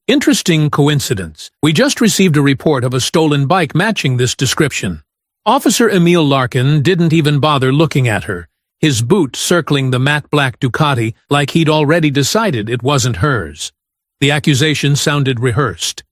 Interesting coincidence. We just received a report of a stolen bike matching this description. Officer Emil Larkin didn't even bother looking at her, his boot circling the matte black Ducati like he'd already decided it wasn't hers. The accusation sounded rehearsed.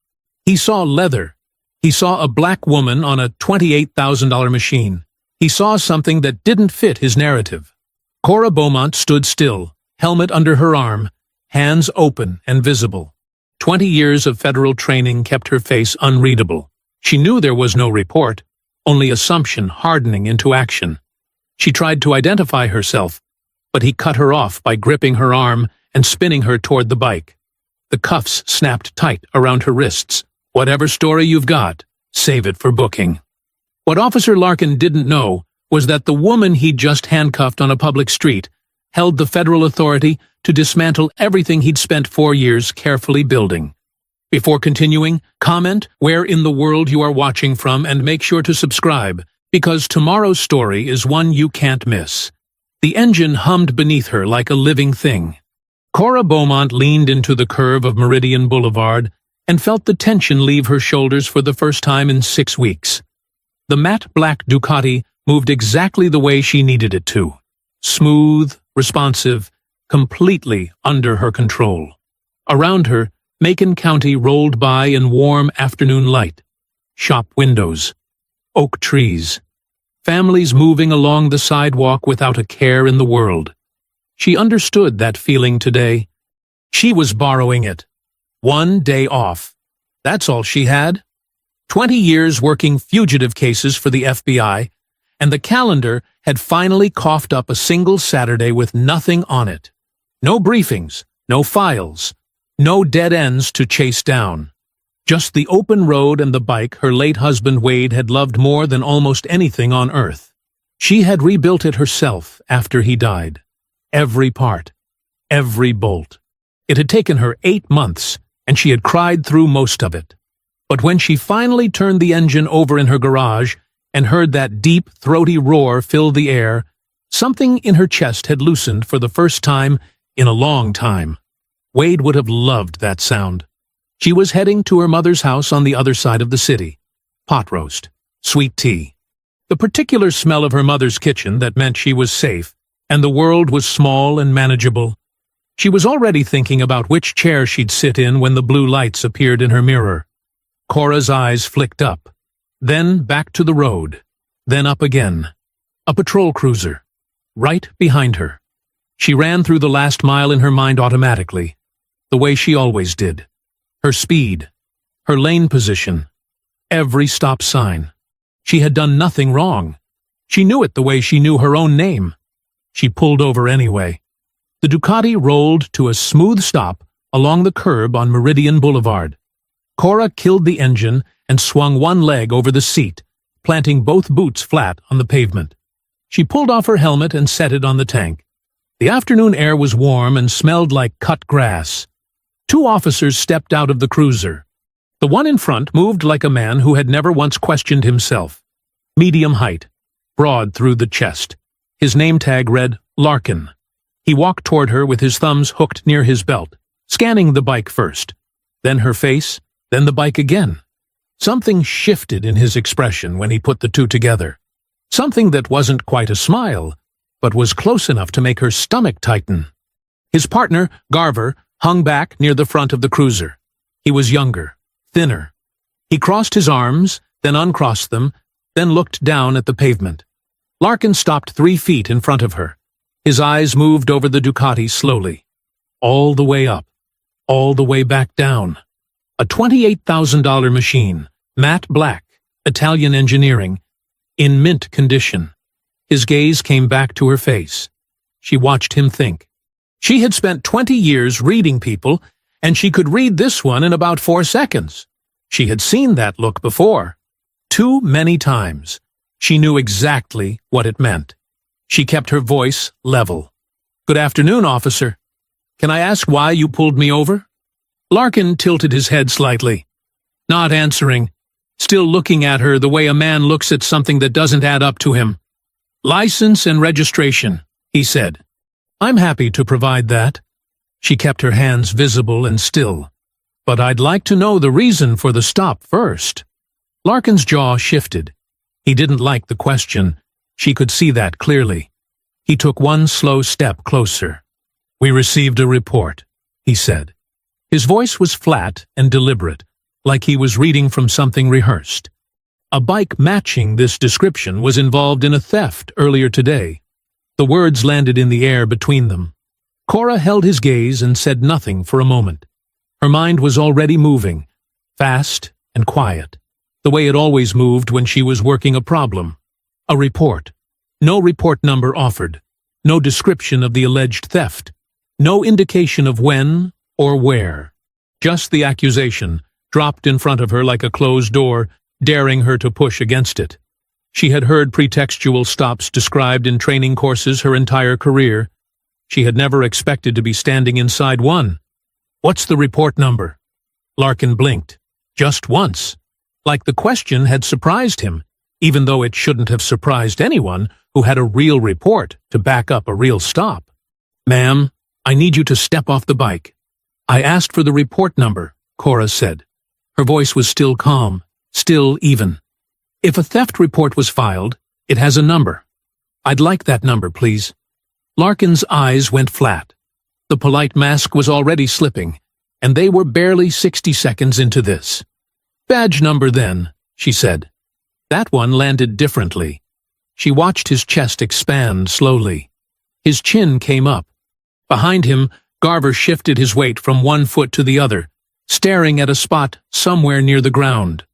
He saw leather. He saw a black woman on a $28,000 machine. He saw something that didn't fit his narrative. Cora Beaumont stood still, helmet under her arm, hands open and visible. 20 years of federal training kept her face unreadable. She knew there was no report, only assumption hardening into action. She tried to identify herself, but he cut her off by gripping her arm and spinning her toward the bike. The cuffs snapped tight around her wrists. Whatever story you've got, save it for booking. What Officer Larkin didn't know was that the woman he'd just handcuffed on a public street held the federal authority to dismantle everything he'd spent 4 years carefully building. Before continuing, comment where in the world you are watching from and make sure to subscribe, because tomorrow's story is one you can't miss. The engine hummed beneath her like a living thing. Cora Beaumont leaned into the curve of Meridian Boulevard and felt the tension leave her shoulders for the first time in 6 weeks. The matte black Ducati moved exactly the way she needed it to. Smooth, responsive, completely under her control. Around her, Macon County rolled by in warm afternoon light. Shop windows. Oak trees. Families moving along the sidewalk without a care in the world. She understood that feeling today. She was borrowing it. 1 day off. That's all she had. 20 years working fugitive cases for the FBI, and the calendar had finally coughed up a single Saturday with nothing on it. No briefings, no files, no dead ends to chase down. Just the open road and the bike her late husband Wade had loved more than almost anything on earth. She had rebuilt it herself after he died. Every part, every bolt. It had taken her 8 months, and she had cried through most of it. But when she finally turned the engine over in her garage and heard that deep, throaty roar fill the air, something in her chest had loosened for the first time in a long time. Wade would have loved that sound. She was heading to her mother's house on the other side of the city. Pot roast, sweet tea. The particular smell of her mother's kitchen that meant she was safe, and the world was small and manageable. She was already thinking about which chair she'd sit in when the blue lights appeared in her mirror. Cora's eyes flicked up, then back to the road, then up again. A patrol cruiser, right behind her. She ran through the last mile in her mind automatically, the way she always did. Her speed, her lane position, every stop sign. She had done nothing wrong. She knew it the way she knew her own name. She pulled over anyway. The Ducati rolled to a smooth stop along the curb on Meridian Boulevard. Cora killed the engine and swung one leg over the seat, planting both boots flat on the pavement. She pulled off her helmet and set it on the tank. The afternoon air was warm and smelled like cut grass. 2 officers stepped out of the cruiser. The one in front moved like a man who had never once questioned himself. Medium height, broad through the chest. His name tag read Larkin. He walked toward her with his thumbs hooked near his belt, scanning the bike first, then her face, then the bike again. Something shifted in his expression when he put the two together. Something that wasn't quite a smile, but was close enough to make her stomach tighten. His partner, Garver, hung back near the front of the cruiser. He was younger, thinner. He crossed his arms, then uncrossed them, then looked down at the pavement. Larkin stopped 3 feet in front of her. His eyes moved over the Ducati slowly. All the way up. All the way back down. A $28,000 machine, matte black, Italian engineering, in mint condition. His gaze came back to her face. She watched him think. She had spent 20 years reading people, and she could read this one in about 4 seconds. She had seen that look before. Too many times. She knew exactly what it meant. She kept her voice level. "Good afternoon, officer. Can I ask why you pulled me over?" Larkin tilted his head slightly, not answering, still looking at her the way a man looks at something that doesn't add up to him. "License and registration," he said. "I'm happy to provide that." She kept her hands visible and still. But I'd like to know the reason for the stop first. Larkin's jaw shifted. He didn't like the question. She could see that clearly. He took one slow step closer. "We received a report," he said. His voice was flat and deliberate, like he was reading from something rehearsed. A bike matching this description was involved in a theft earlier today. The words landed in the air between them. Cora held his gaze and said nothing for a moment. Her mind was already moving, fast and quiet, the way it always moved when she was working a problem. A report. No report number offered. No description of the alleged theft. No indication of when or where. Just the accusation, dropped in front of her like a closed door, daring her to push against it. She had heard pretextual stops described in training courses her entire career. She had never expected to be standing inside one. "What's the report number?" Larkin blinked. Just once. Like the question had surprised him, even though it shouldn't have surprised anyone who had a real report to back up a real stop. "Ma'am, I need you to step off the bike." "I asked for the report number," Cora said. Her voice was still calm, still even. "If a theft report was filed, it has a number. I'd like that number, please." Larkin's eyes went flat. The polite mask was already slipping, and they were barely 60 seconds into this. "Badge number, then," she said. That one landed differently. She watched his chest expand slowly. His chin came up. Behind him, Garver shifted his weight from one foot to the other, staring at a spot somewhere near the ground.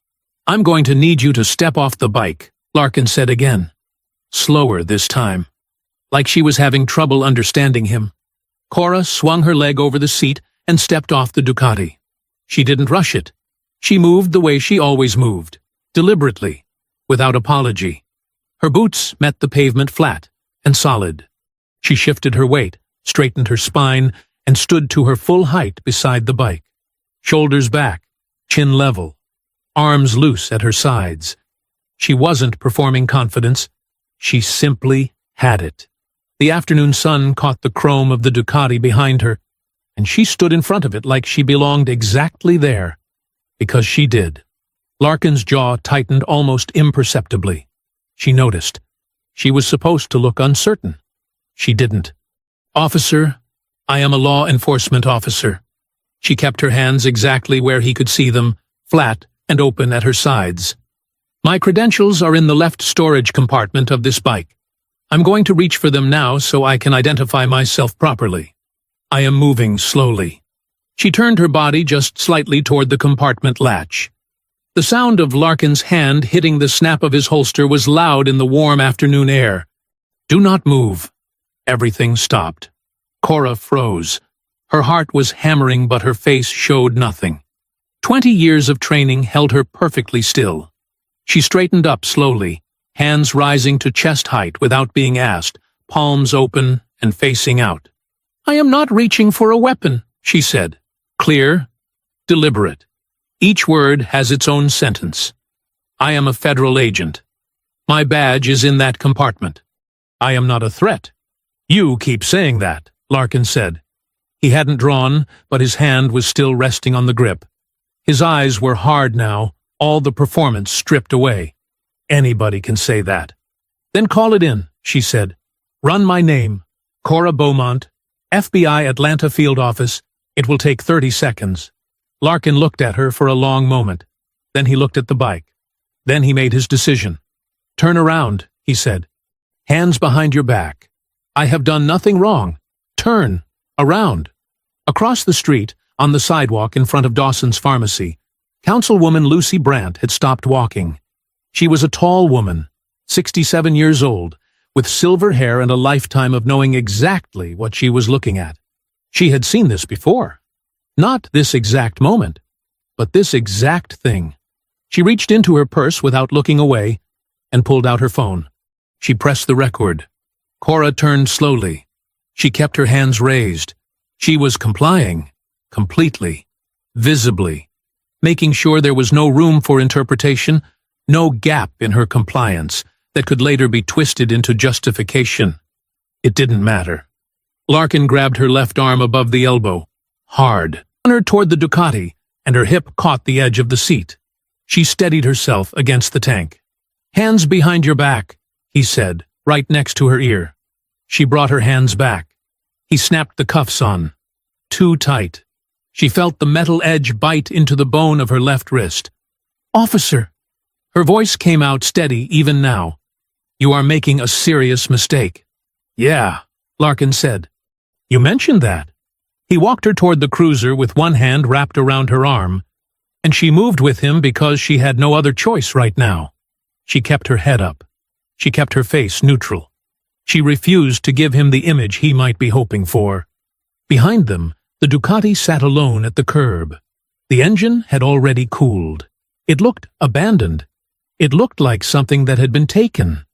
"I'm going to need you to step off the bike," Larkin said again. Slower this time, like she was having trouble understanding him. Cora swung her leg over the seat and stepped off the Ducati. She didn't rush it. She moved the way she always moved, deliberately, without apology. Her boots met the pavement flat and solid. She shifted her weight, straightened her spine, and stood to her full height beside the bike. Shoulders back, chin level, arms loose at her sides. She wasn't performing confidence. She simply had it. The afternoon sun caught the chrome of the Ducati behind her, and she stood in front of it like she belonged exactly there. Because she did. Larkin's jaw tightened almost imperceptibly. She noticed. She was supposed to look uncertain. She didn't. "Officer, I am a law enforcement officer." She kept her hands exactly where he could see them, flat and open at her sides. "My credentials are in the left storage compartment of this bike. I'm going to reach for them now so I can identify myself properly. I am moving slowly." She turned her body just slightly toward the compartment latch. The sound of Larkin's hand hitting the snap of his holster was loud in the warm afternoon air. "Do not move." Everything stopped. Cora froze. Her heart was hammering, but her face showed nothing. 20 years of training held her perfectly still. She straightened up slowly, hands rising to chest height without being asked, palms open and facing out. "I am not reaching for a weapon," she said. Clear, deliberate. Each word has its own sentence. "I am a federal agent. My badge is in that compartment. I am not a threat." "You keep saying that," Larkin said. He hadn't drawn, but his hand was still resting on the grip. His eyes were hard now, all the performance stripped away. "Anybody can say that." "Then call it in," she said. "Run my name, Cora Beaumont, FBI Atlanta Field Office. It will take 30 seconds. Larkin looked at her for a long moment. Then he looked at the bike. Then he made his decision. "Turn around," he said. "Hands behind your back. I have done nothing wrong. Turn around." Across the street, on the sidewalk in front of Dawson's Pharmacy, Councilwoman Lucy Brandt had stopped walking. She was a tall woman, 67 years old, with silver hair and a lifetime of knowing exactly what she was looking at. She had seen this before. Not this exact moment, but this exact thing. She reached into her purse without looking away and pulled out her phone. She pressed the record. Cora turned slowly. She kept her hands raised. She was complying, completely, visibly, making sure there was no room for interpretation, no gap in her compliance that could later be twisted into justification. It didn't matter. Larkin grabbed her left arm above the elbow, hard, on her toward the Ducati, and her hip caught the edge of the seat. She steadied herself against the tank. "Hands behind your back," he said, right next to her ear. She brought her hands back. He snapped the cuffs on. Too tight. She felt the metal edge bite into the bone of her left wrist. "Officer!" Her voice came out steady even now. "You are making a serious mistake." "Yeah," Larkin said. "You mentioned that." He walked her toward the cruiser with one hand wrapped around her arm, and she moved with him because she had no other choice right now. She kept her head up. She kept her face neutral. She refused to give him the image he might be hoping for. Behind them, the Ducati sat alone at the curb. The engine had already cooled. It looked abandoned. It looked like something that had been taken.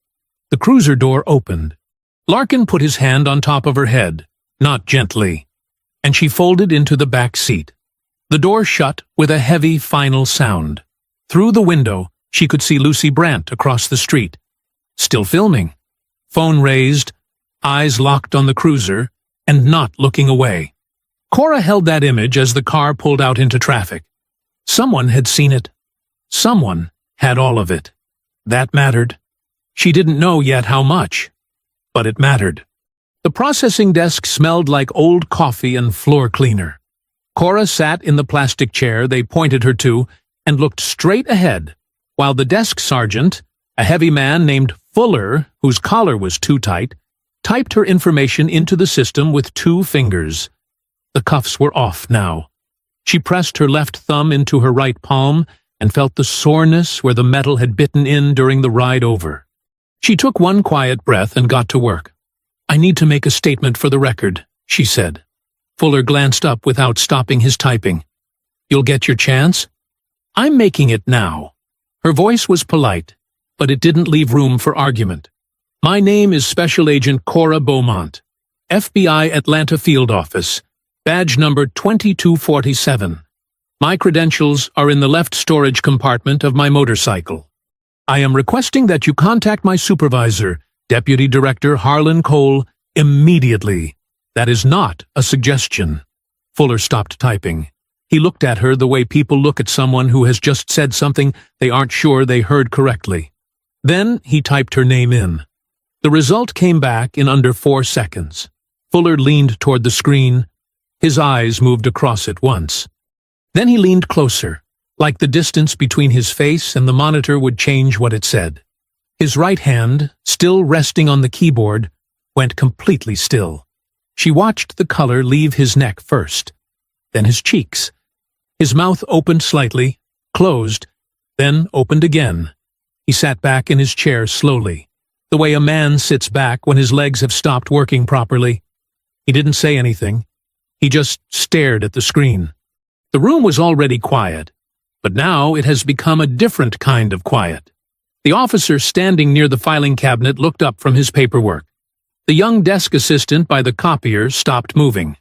The cruiser door opened. Larkin put his hand on top of her head, not gently, and she folded into the back seat. The door shut with a heavy final sound. Through the window, she could see Lucy Brandt across the street. Still filming. Phone raised, eyes locked on the cruiser, and not looking away. Cora held that image as the car pulled out into traffic. Someone had seen it. Someone had all of it. That mattered. She didn't know yet how much, but it mattered. The processing desk smelled like old coffee and floor cleaner. Cora sat in the plastic chair they pointed her to and looked straight ahead, while the desk sergeant, a heavy man named Fuller, whose collar was too tight, typed her information into the system with 2 fingers. The cuffs were off now. She pressed her left thumb into her right palm and felt the soreness where the metal had bitten in during the ride over. She took one quiet breath and got to work. "I need to make a statement for the record," she said. Fuller glanced up without stopping his typing. "You'll get your chance?" "I'm making it now." Her voice was polite, but it didn't leave room for argument. "My name is Special Agent Cora Beaumont, FBI Atlanta Field Office, badge number 2247. My credentials are in the left storage compartment of my motorcycle. I am requesting that you contact my supervisor, Deputy Director Harlan Cole, immediately. That is not a suggestion." Fuller stopped typing. He looked at her the way people look at someone who has just said something they aren't sure they heard correctly. Then he typed her name in. The result came back in under 4 seconds. Fuller leaned toward the screen. His eyes moved across it once. Then he leaned closer, like the distance between his face and the monitor would change what it said. His right hand, still resting on the keyboard, went completely still. She watched the color leave his neck first, then his cheeks. His mouth opened slightly, closed, then opened again. He sat back in his chair slowly, the way a man sits back when his legs have stopped working properly. He didn't say anything. He just stared at the screen. The room was already quiet, but now it has become a different kind of quiet. The officer standing near the filing cabinet looked up from his paperwork. The young desk assistant by the copier stopped moving.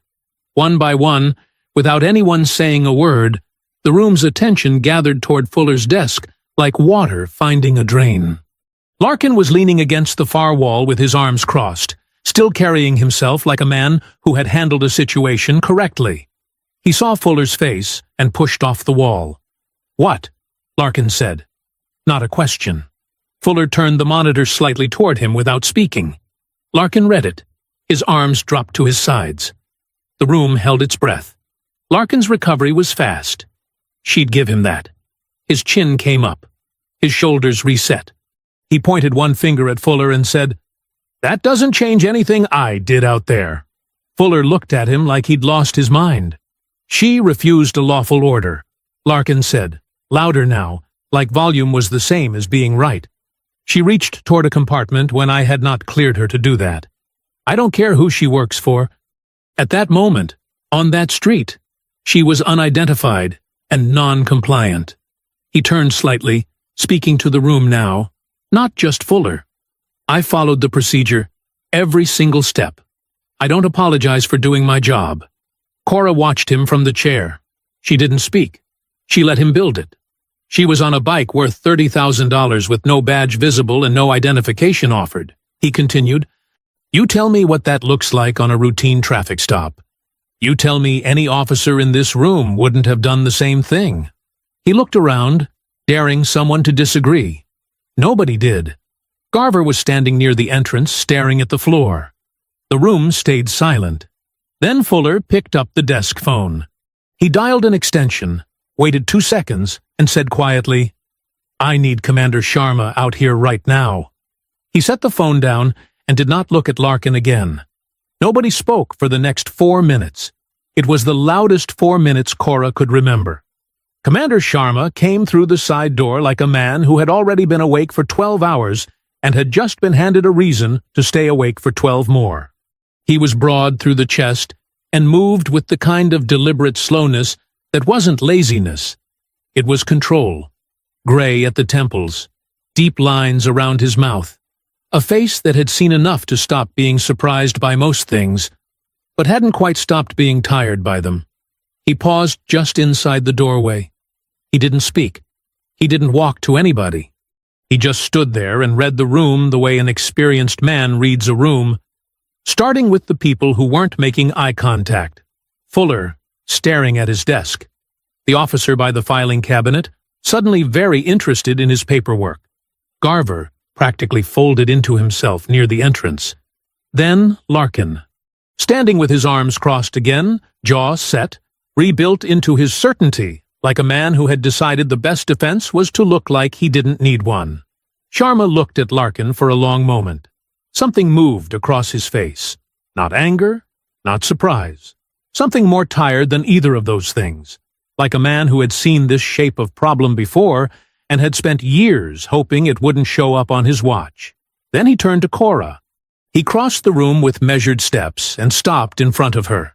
One by one, without anyone saying a word, the room's attention gathered toward Fuller's desk like water finding a drain. Larkin was leaning against the far wall with his arms crossed, still carrying himself like a man who had handled a situation correctly. He saw Fuller's face and pushed off the wall. "What?" Larkin said. Not a question. Fuller turned the monitor slightly toward him without speaking. Larkin read it. His arms dropped to his sides. The room held its breath. Larkin's recovery was fast. She'd give him that. His chin came up. His shoulders reset. He pointed one finger at Fuller and said, "That doesn't change anything I did out there." Fuller looked at him like he'd lost his mind. "She refused a lawful order," Larkin said, louder now, like volume was the same as being right. "She reached toward a compartment when I had not cleared her to do that. I don't care who she works for. At that moment, on that street, she was unidentified and non-compliant." He turned slightly, speaking to the room now, not just Fuller. "I followed the procedure, every single step. I don't apologize for doing my job." Cora watched him from the chair. She didn't speak. She let him build it. She was on a bike worth $30,000 with no badge visible and no identification offered. He continued, "You tell me what that looks like on a routine traffic stop. You tell me any officer in this room wouldn't have done the same thing. He looked around, daring someone to disagree. Nobody did. Garver was standing near the entrance, staring at the floor. The room stayed silent. Then Fuller picked up the desk phone. He dialed an extension, waited 2 seconds, and said quietly, "I need Commander Sharma out here right now." He set the phone down and did not look at Larkin again. Nobody spoke for the next 4 minutes. It was the loudest 4 minutes Cora could remember. Commander Sharma came through the side door like a man who had already been awake for 12 hours and had just been handed a reason to stay awake for 12 more. He was broad through the chest and moved with the kind of deliberate slowness that wasn't laziness. It was control. Gray at the temples, deep lines around his mouth, a face that had seen enough to stop being surprised by most things, but hadn't quite stopped being tired by them. He paused just inside the doorway. He didn't speak. He didn't walk to anybody. He just stood there and read the room the way an experienced man reads a room, starting with the people who weren't making eye contact. Fuller, staring at his desk. The officer by the filing cabinet, suddenly very interested in his paperwork. Garver, practically folded into himself near the entrance. Then Larkin, standing with his arms crossed again, jaw set, rebuilt into his certainty, like a man who had decided the best defense was to look like he didn't need one. Sharma looked at Larkin for a long moment. Something moved across his face. Not anger, not surprise. Something more tired than either of those things. Like a man who had seen this shape of problem before and had spent years hoping it wouldn't show up on his watch. Then he turned to Cora. He crossed the room with measured steps and stopped in front of her.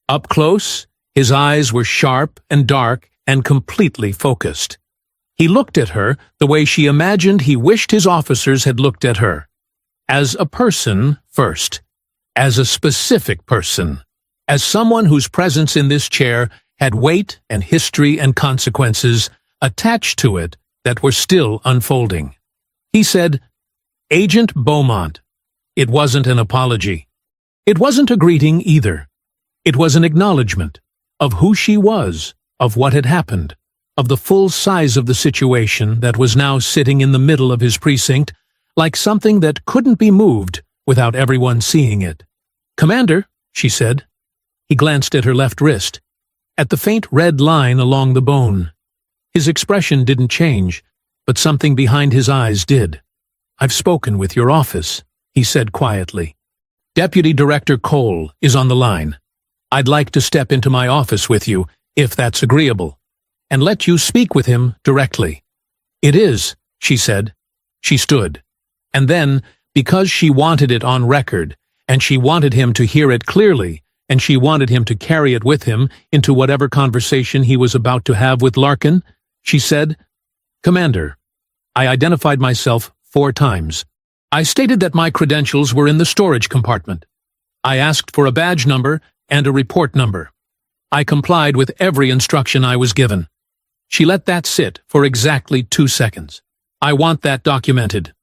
Up close, his eyes were sharp and dark and completely focused. He looked at her the way she imagined he wished his officers had looked at her. As a person first. As a specific person. As someone whose presence in this chair had weight and history and consequences attached to it that were still unfolding. He said, "Agent Beaumont." It wasn't an apology. It wasn't a greeting either. It was an acknowledgement of who she was, of what had happened, of the full size of the situation that was now sitting in the middle of his precinct, like something that couldn't be moved without everyone seeing it. "Commander," she said. He glanced at her left wrist, at the faint red line along the bone. His expression didn't change, but something behind his eyes did. "I've spoken with your office," he said quietly. "Deputy Director Cole is on the line. I'd like to step into my office with you, if that's agreeable, and let you speak with him directly." "It is," she said. She stood. And then, because she wanted it on record, and she wanted him to hear it clearly, and she wanted him to carry it with him into whatever conversation he was about to have with Larkin, she said, "Commander, I identified myself 4 times. I stated that my credentials were in the storage compartment. I asked for a badge number and a report number. I complied with every instruction I was given." She let that sit for exactly 2 seconds. "I want that documented."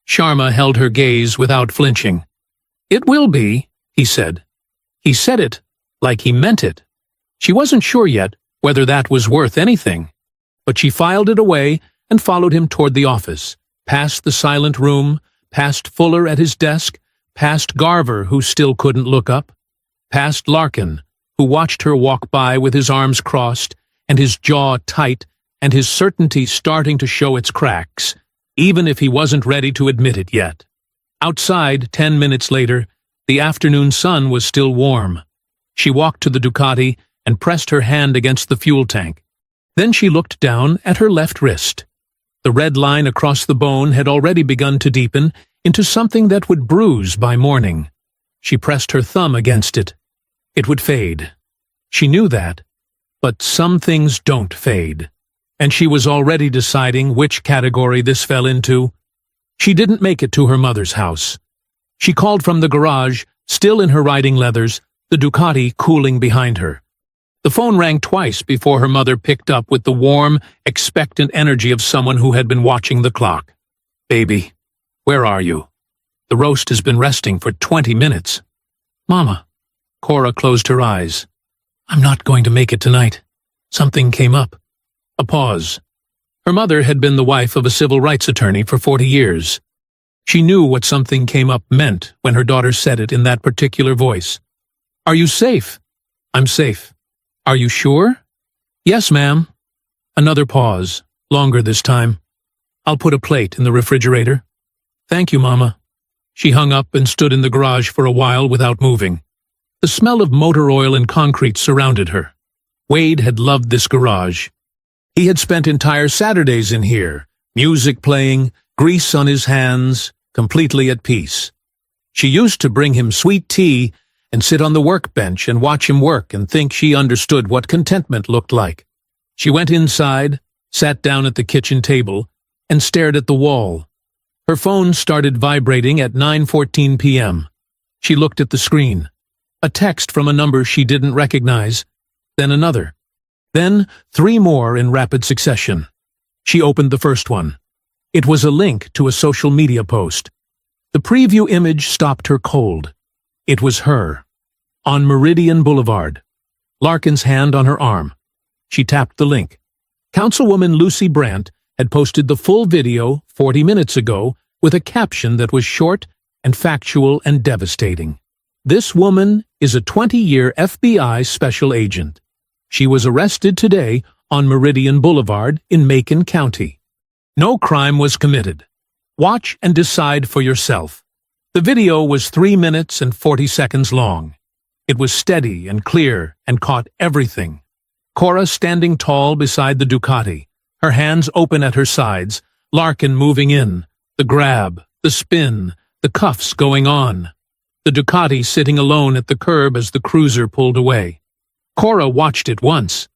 Sharma held her gaze without flinching. "It will be," he said. He said it like he meant it. She wasn't sure yet whether that was worth anything, but she filed it away and followed him toward the office, past the silent room, past Fuller at his desk, past Garver, who still couldn't look up, past Larkin, who watched her walk by with his arms crossed and his jaw tight and his certainty starting to show its cracks, even if he wasn't ready to admit it yet. Outside, 10 minutes later, the afternoon sun was still warm. She walked to the Ducati and pressed her hand against the fuel tank. Then she looked down at her left wrist. The red line across the bone had already begun to deepen into something that would bruise by morning. She pressed her thumb against it. It would fade. She knew that. But some things don't fade. And she was already deciding which category this fell into. She didn't make it to her mother's house. She called from the garage, still in her riding leathers, the Ducati cooling behind her. The phone rang twice before her mother picked up with the warm, expectant energy of someone who had been watching the clock. "Baby, where are you? The roast has been resting for 20 minutes. "Mama." Cora closed her eyes. I'm not going to make it tonight. Something came up. A pause. Her mother had been the wife of a civil rights attorney for 40 years. She knew what something came up meant when her daughter said it in that particular voice. Are you safe? I'm safe. Are you sure? Yes, ma'am. Another pause, longer this time. I'll put a plate in the refrigerator. Thank you, Mama. She hung up and stood in the garage for a while without moving. The smell of motor oil and concrete surrounded her. Wade had loved this garage. He had spent entire Saturdays in here, music playing, grease on his hands, completely at peace. She used to bring him sweet tea and sit on the workbench and watch him work and think she understood what contentment looked like. She went inside, sat down at the kitchen table, and stared at the wall. Her phone started vibrating at 9:14 p.m. She looked at the screen. A text from a number she didn't recognize, then another. Then 3 more in rapid succession. She opened the first one. It was a link to a social media post. The preview image stopped her cold. It was her. On Meridian Boulevard. Larkin's hand on her arm. She tapped the link. Councilwoman Lucy Brandt had posted the full video 40 minutes ago with a caption that was short and factual and devastating. This woman is a 20-year FBI special agent. She was arrested today on Meridian Boulevard in Macon County. No crime was committed. Watch and decide for yourself. The video was 3 minutes and 40 seconds long. It was steady and clear and caught everything. Cora standing tall beside the Ducati, her hands open at her sides, Larkin moving in, the grab, the spin, the cuffs going on. The Ducati sitting alone at the curb as the cruiser pulled away. Cora watched it once.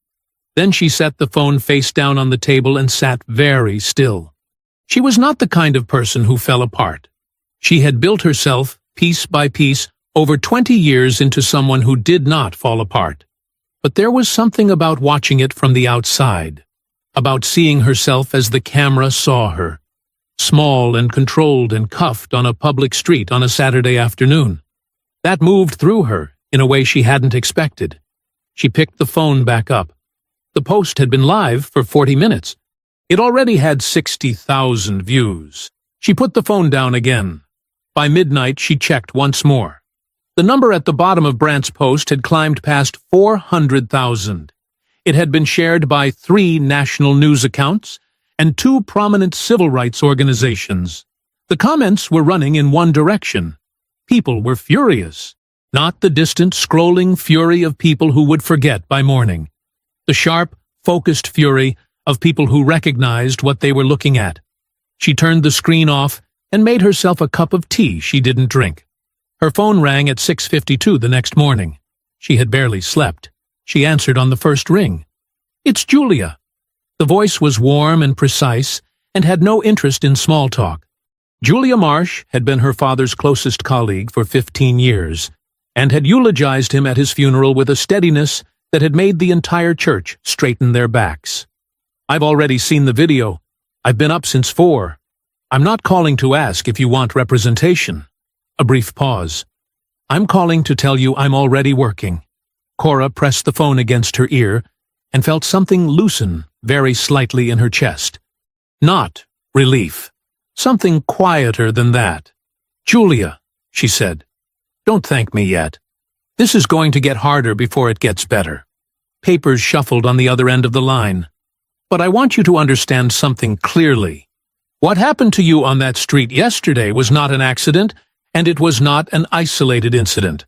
Then she set the phone face down on the table and sat very still. She was not the kind of person who fell apart. She had built herself, piece by piece, over 20 years into someone who did not fall apart. But there was something about watching it from the outside, about seeing herself as the camera saw her, small and controlled and cuffed on a public street on a Saturday afternoon. That moved through her in a way she hadn't expected. She picked the phone back up. The post had been live for 40 minutes. It already had 60,000 views. She put the phone down again. By midnight, she checked once more. The number at the bottom of Brandt's post had climbed past 400,000. It had been shared by 3 national news accounts and 2 prominent civil rights organizations. The comments were running in one direction. People were furious. Not the distant, scrolling fury of people who would forget by morning. The sharp, focused fury of people who recognized what they were looking at. She turned the screen off and made herself a cup of tea she didn't drink. Her phone rang at 6:52 the next morning. She had barely slept. She answered on the first ring. It's Julia. The voice was warm and precise and had no interest in small talk. Julia Marsh had been her father's closest colleague for 15 years and had eulogized him at his funeral with a steadiness that had made the entire church straighten their backs. I've already seen the video. I've been up since 4. I'm not calling to ask if you want representation. A brief pause. I'm calling to tell you I'm already working. Cora pressed the phone against her ear and felt something loosen very slightly in her chest. Not relief. Something quieter than that. Julia, she said, don't thank me yet. This is going to get harder before it gets better. Papers shuffled on the other end of the line. But I want you to understand something clearly. What happened to you on that street yesterday was not an accident, and it was not an isolated incident.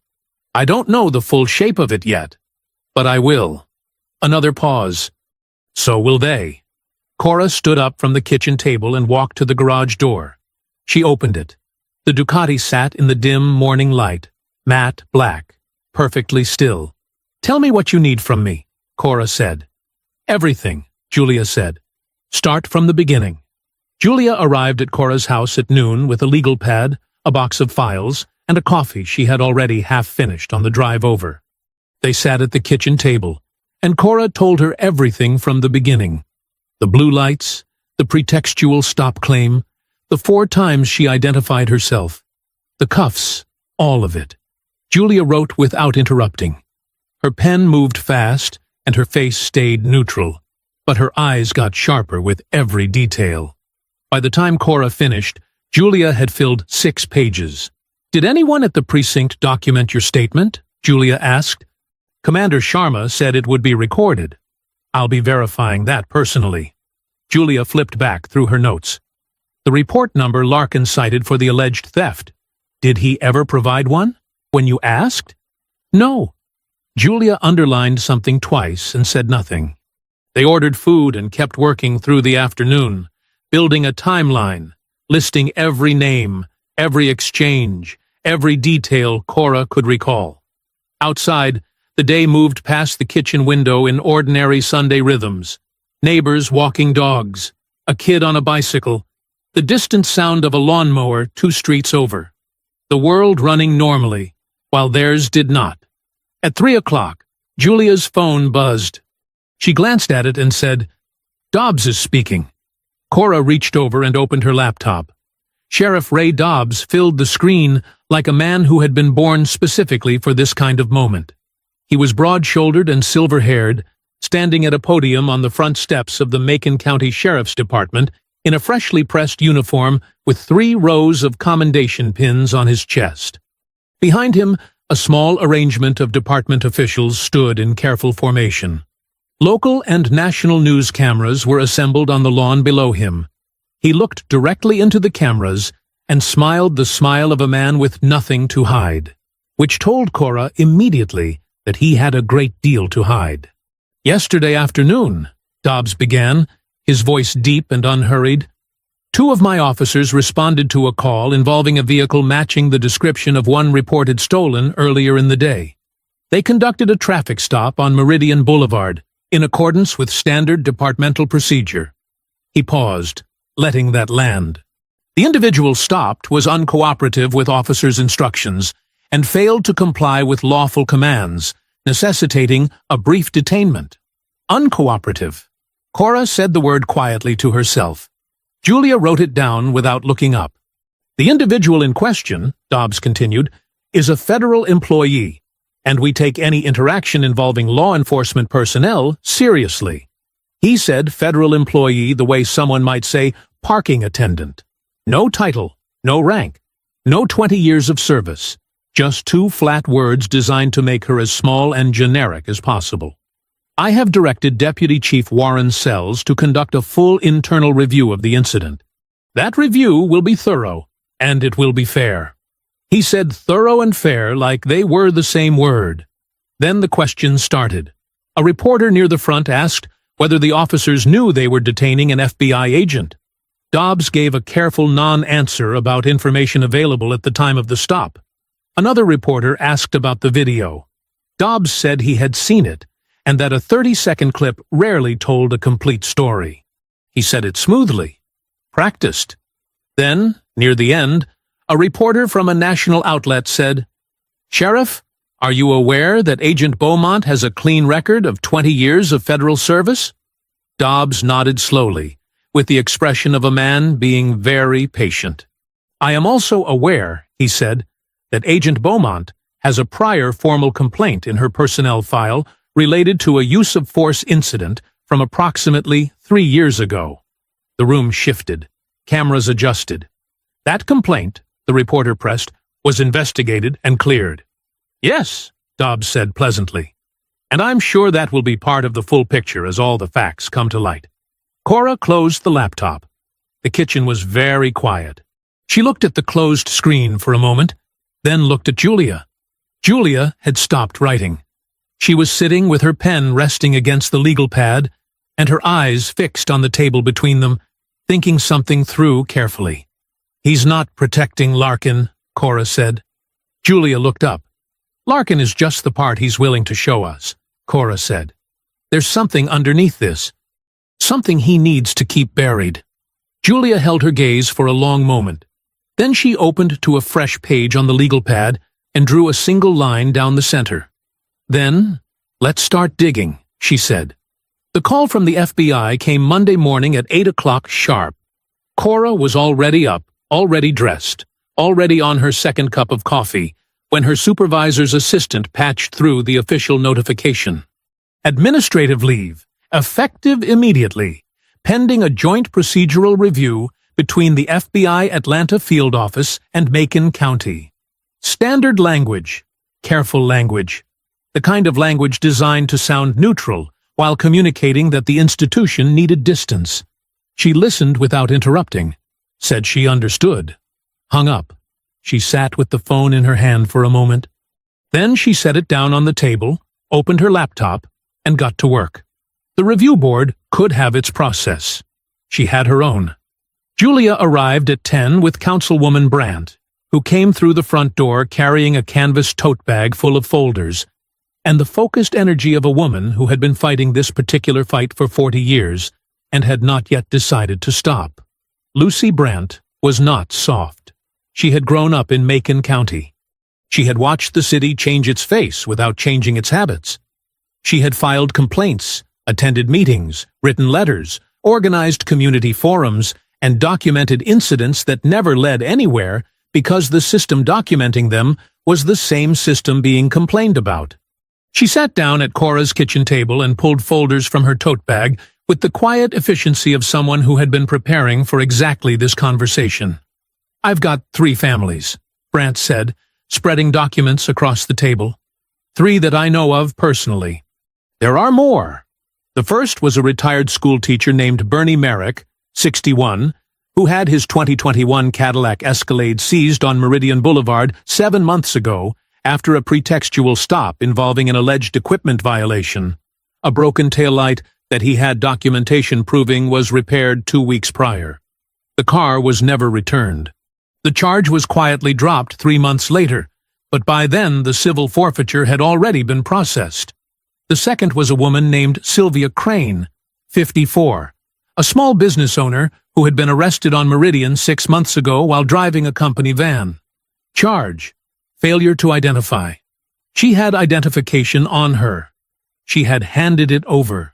I don't know the full shape of it yet, but I will. Another pause. So will they. Cora stood up from the kitchen table and walked to the garage door. She opened it. The Ducati sat in the dim morning light, matte black, perfectly still. Tell me what you need from me, Cora said. Everything, Julia said. Start from the beginning. Julia arrived at Cora's house at noon with a legal pad, a box of files, and a coffee she had already half finished on the drive over. They sat at the kitchen table, and Cora told her everything from the beginning. The blue lights, the pretextual stop claim, the 4 times she identified herself, the cuffs, all of it. Julia wrote without interrupting. Her pen moved fast, and her face stayed neutral, but her eyes got sharper with every detail. By the time Cora finished, Julia had filled 6 pages. "Did anyone at the precinct document your statement?" Julia asked. "Commander Sharma said it would be recorded. I'll be verifying that personally." Julia flipped back through her notes. The report number Larkin cited for the alleged theft. Did he ever provide one? When you asked? No. Julia underlined something twice and said nothing. They ordered food and kept working through the afternoon, building a timeline, listing every name, every exchange, every detail Cora could recall. Outside, the day moved past the kitchen window in ordinary Sunday rhythms. Neighbors walking dogs, a kid on a bicycle, the distant sound of a lawnmower 2 streets over. The world running normally, while theirs did not. At 3 o'clock, Julia's phone buzzed. She glanced at it and said, "Dobbs is speaking." Cora reached over and opened her laptop. Sheriff Ray Dobbs filled the screen like a man who had been born specifically for this kind of moment. He was broad-shouldered and silver-haired, standing at a podium on the front steps of the Macon County Sheriff's Department in a freshly pressed uniform with 3 rows of commendation pins on his chest. Behind him, a small arrangement of department officials stood in careful formation. Local and national news cameras were assembled on the lawn below him. He looked directly into the cameras and smiled the smile of a man with nothing to hide, which told Cora immediately that he had a great deal to hide. "Yesterday afternoon," Dobbs began, his voice deep and unhurried, "2 of my officers responded to a call involving a vehicle matching the description of one reported stolen earlier in the day. They conducted a traffic stop on Meridian Boulevard, in accordance with standard departmental procedure." He paused, letting that land. The individual stopped was uncooperative with officers' instructions and failed to comply with lawful commands, necessitating a brief detainment. Uncooperative. Cora said the word quietly to herself. Julia wrote it down without looking up. "The individual in question," Dobbs continued, "is a federal employee, and we take any interaction involving law enforcement personnel seriously." He said federal employee the way someone might say parking attendant. No title, no rank, no 20 years of service, just 2 flat words designed to make her as small and generic as possible. "I have directed Deputy Chief Warren Sells to conduct a full internal review of the incident. That review will be thorough, and it will be fair." He said thorough and fair like they were the same word. Then the questions started. A reporter near the front asked whether the officers knew they were detaining an FBI agent. Dobbs gave a careful non-answer about information available at the time of the stop. Another reporter asked about the video. Dobbs said he had seen it, and that a 30-second clip rarely told a complete story. He said it smoothly. Practiced. Then, near the end, a reporter from a national outlet said, "Sheriff, are you aware that Agent Beaumont has a clean record of 20 years of federal service?" Dobbs nodded slowly, with the expression of a man being very patient. "I am also aware," he said, "that Agent Beaumont has a prior formal complaint in her personnel file related to a use-of-force incident from approximately 3 years ago." The room shifted. Cameras adjusted. "That complaint," the reporter pressed, "was investigated and cleared." "Yes," Dobbs said pleasantly. "And I'm sure that will be part of the full picture as all the facts come to light." Cora closed the laptop. The kitchen was very quiet. She looked at the closed screen for a moment, then looked at Julia. Julia had stopped writing. She was sitting with her pen resting against the legal pad and her eyes fixed on the table between them, thinking something through carefully. "He's not protecting Larkin," Cora said. Julia looked up. "Larkin is just the part he's willing to show us," Cora said. "There's something underneath this. Something he needs to keep buried." Julia held her gaze for a long moment. Then she opened to a fresh page on the legal pad and drew a single line down the center. "Then, let's start digging," she said. The call from the FBI came Monday morning at 8 o'clock sharp. Cora was already up, already dressed, already on her second cup of coffee, when her supervisor's assistant patched through the official notification. Administrative leave, effective immediately, pending a joint procedural review between the FBI Atlanta Field Office and Macon County. Standard language, careful language, the kind of language designed to sound neutral while communicating that the institution needed distance. She listened without interrupting, said she understood, hung up. She sat with the phone in her hand for a moment. Then she set it down on the table, opened her laptop, and got to work. The review board could have its process. She had her own. Julia arrived at 10 with Councilwoman Brandt, who came through the front door carrying a canvas tote bag full of folders, and the focused energy of a woman who had been fighting this particular fight for 40 years and had not yet decided to stop. Lucy Brandt was not soft. She had grown up in Macon County. She had watched the city change its face without changing its habits. She had filed complaints, attended meetings, written letters, organized community forums, and documented incidents that never led anywhere because the system documenting them was the same system being complained about. She sat down at Cora's kitchen table and pulled folders from her tote bag with the quiet efficiency of someone who had been preparing for exactly this conversation. "I've got 3 families," Brandt said, spreading documents across the table. 3 that I know of personally. There are more. The first was a retired schoolteacher named Bernie Merrick, 61, who had his 2021 Cadillac Escalade seized on Meridian Boulevard 7 months ago after a pretextual stop involving an alleged equipment violation, a broken taillight that he had documentation proving was repaired 2 weeks prior. The car was never returned. The charge was quietly dropped 3 months later, but by then the civil forfeiture had already been processed. The second was a woman named Sylvia Crane, 54, a small business owner who had been arrested on Meridian 6 months ago while driving a company van. Charge: failure to identify. She had identification on her. She had handed it over.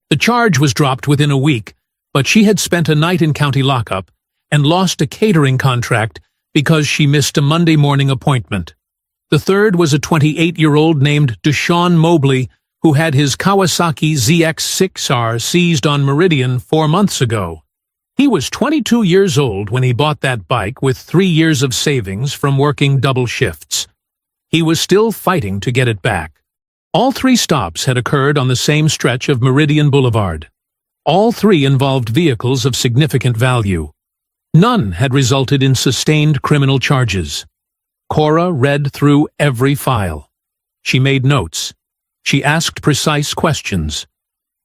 The charge was dropped within a week, but she had spent a night in county lockup and lost a catering contract because she missed a Monday morning appointment. The third was a 28-year-old named Deshaun Mobley who had his Kawasaki ZX-6R seized on Meridian 4 months ago. He was 22 years old when he bought that bike with 3 years of savings from working double shifts. He was still fighting to get it back. All 3 stops had occurred on the same stretch of Meridian Boulevard. All 3 involved vehicles of significant value. None had resulted in sustained criminal charges. Cora read through every file. She made notes. She asked precise questions.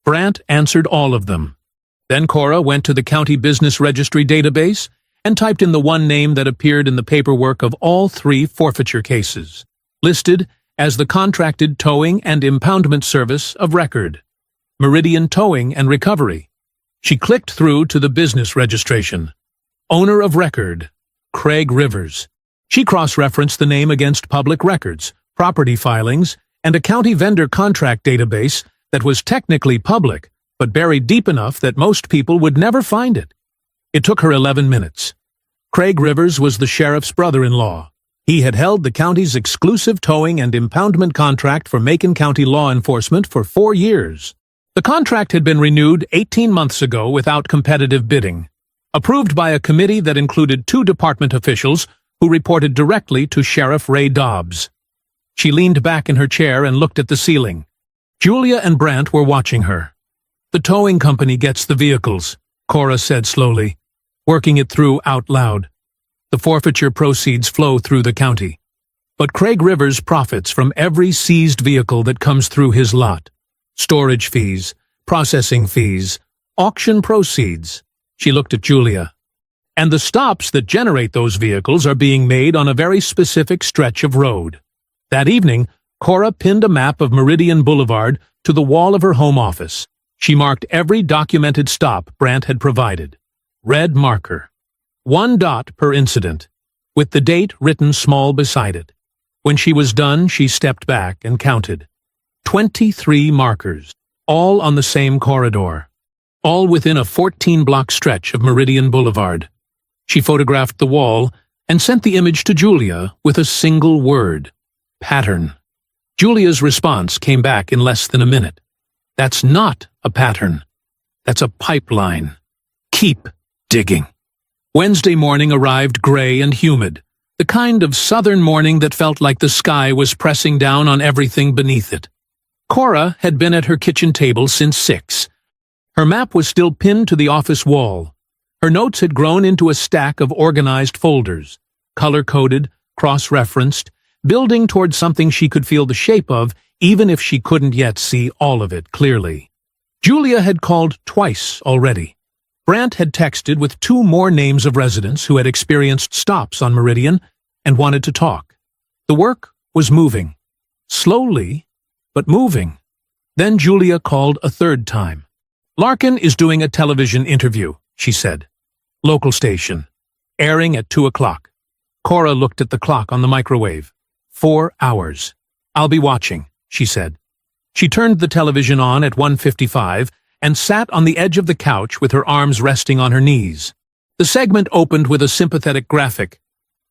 Brandt answered all of them. Then Cora went to the county business registry database and typed in the one name that appeared in the paperwork of all 3 forfeiture cases, listed as the contracted towing and impoundment service of record, Meridian Towing and Recovery. She clicked through to the business registration. Owner of record, Craig Rivers. She cross-referenced the name against public records, property filings, and a county vendor contract database that was technically public, but buried deep enough that most people would never find it. It took her 11 minutes. Craig Rivers was the sheriff's brother-in-law. He had held the county's exclusive towing and impoundment contract for Macon County law enforcement for 4 years. The contract had been renewed 18 months ago without competitive bidding, approved by a committee that included 2 department officials who reported directly to Sheriff Ray Dobbs. She leaned back in her chair and looked at the ceiling. Julia and Brandt were watching her. "The towing company gets the vehicles," Cora said slowly, working it through out loud. "The forfeiture proceeds flow through the county. But Craig Rivers profits from every seized vehicle that comes through his lot. Storage fees, processing fees, auction proceeds." She looked at Julia. "And the stops that generate those vehicles are being made on a very specific stretch of road." That evening, Cora pinned a map of Meridian Boulevard to the wall of her home office. She marked every documented stop Brandt had provided. Red marker. 1 dot per incident, with the date written small beside it. When she was done, she stepped back and counted. 23 markers, all on the same corridor, all within a 14-block stretch of Meridian Boulevard. She photographed the wall and sent the image to Julia with a single word: Pattern. Julia's response came back in less than a minute. That's not a pattern. That's a pipeline. Keep digging. Wednesday morning arrived gray and humid, the kind of southern morning that felt like the sky was pressing down on everything beneath it. Cora had been at her kitchen table since 6. Her map was still pinned to the office wall. Her notes had grown into a stack of organized folders, color-coded, cross-referenced, building towards something she could feel the shape of, even if she couldn't yet see all of it clearly. Julia had called twice already. Brant had texted with 2 more names of residents who had experienced stops on Meridian and wanted to talk. The work was moving. Slowly, but moving. Then Julia called a 3rd time. Larkin is doing a television interview, she said. Local station. Airing at 2 o'clock. Cora looked at the clock on the microwave. 4 hours. I'll be watching, she said. She turned the television on at 1:55 and sat on the edge of the couch with her arms resting on her knees. The segment opened with a sympathetic graphic.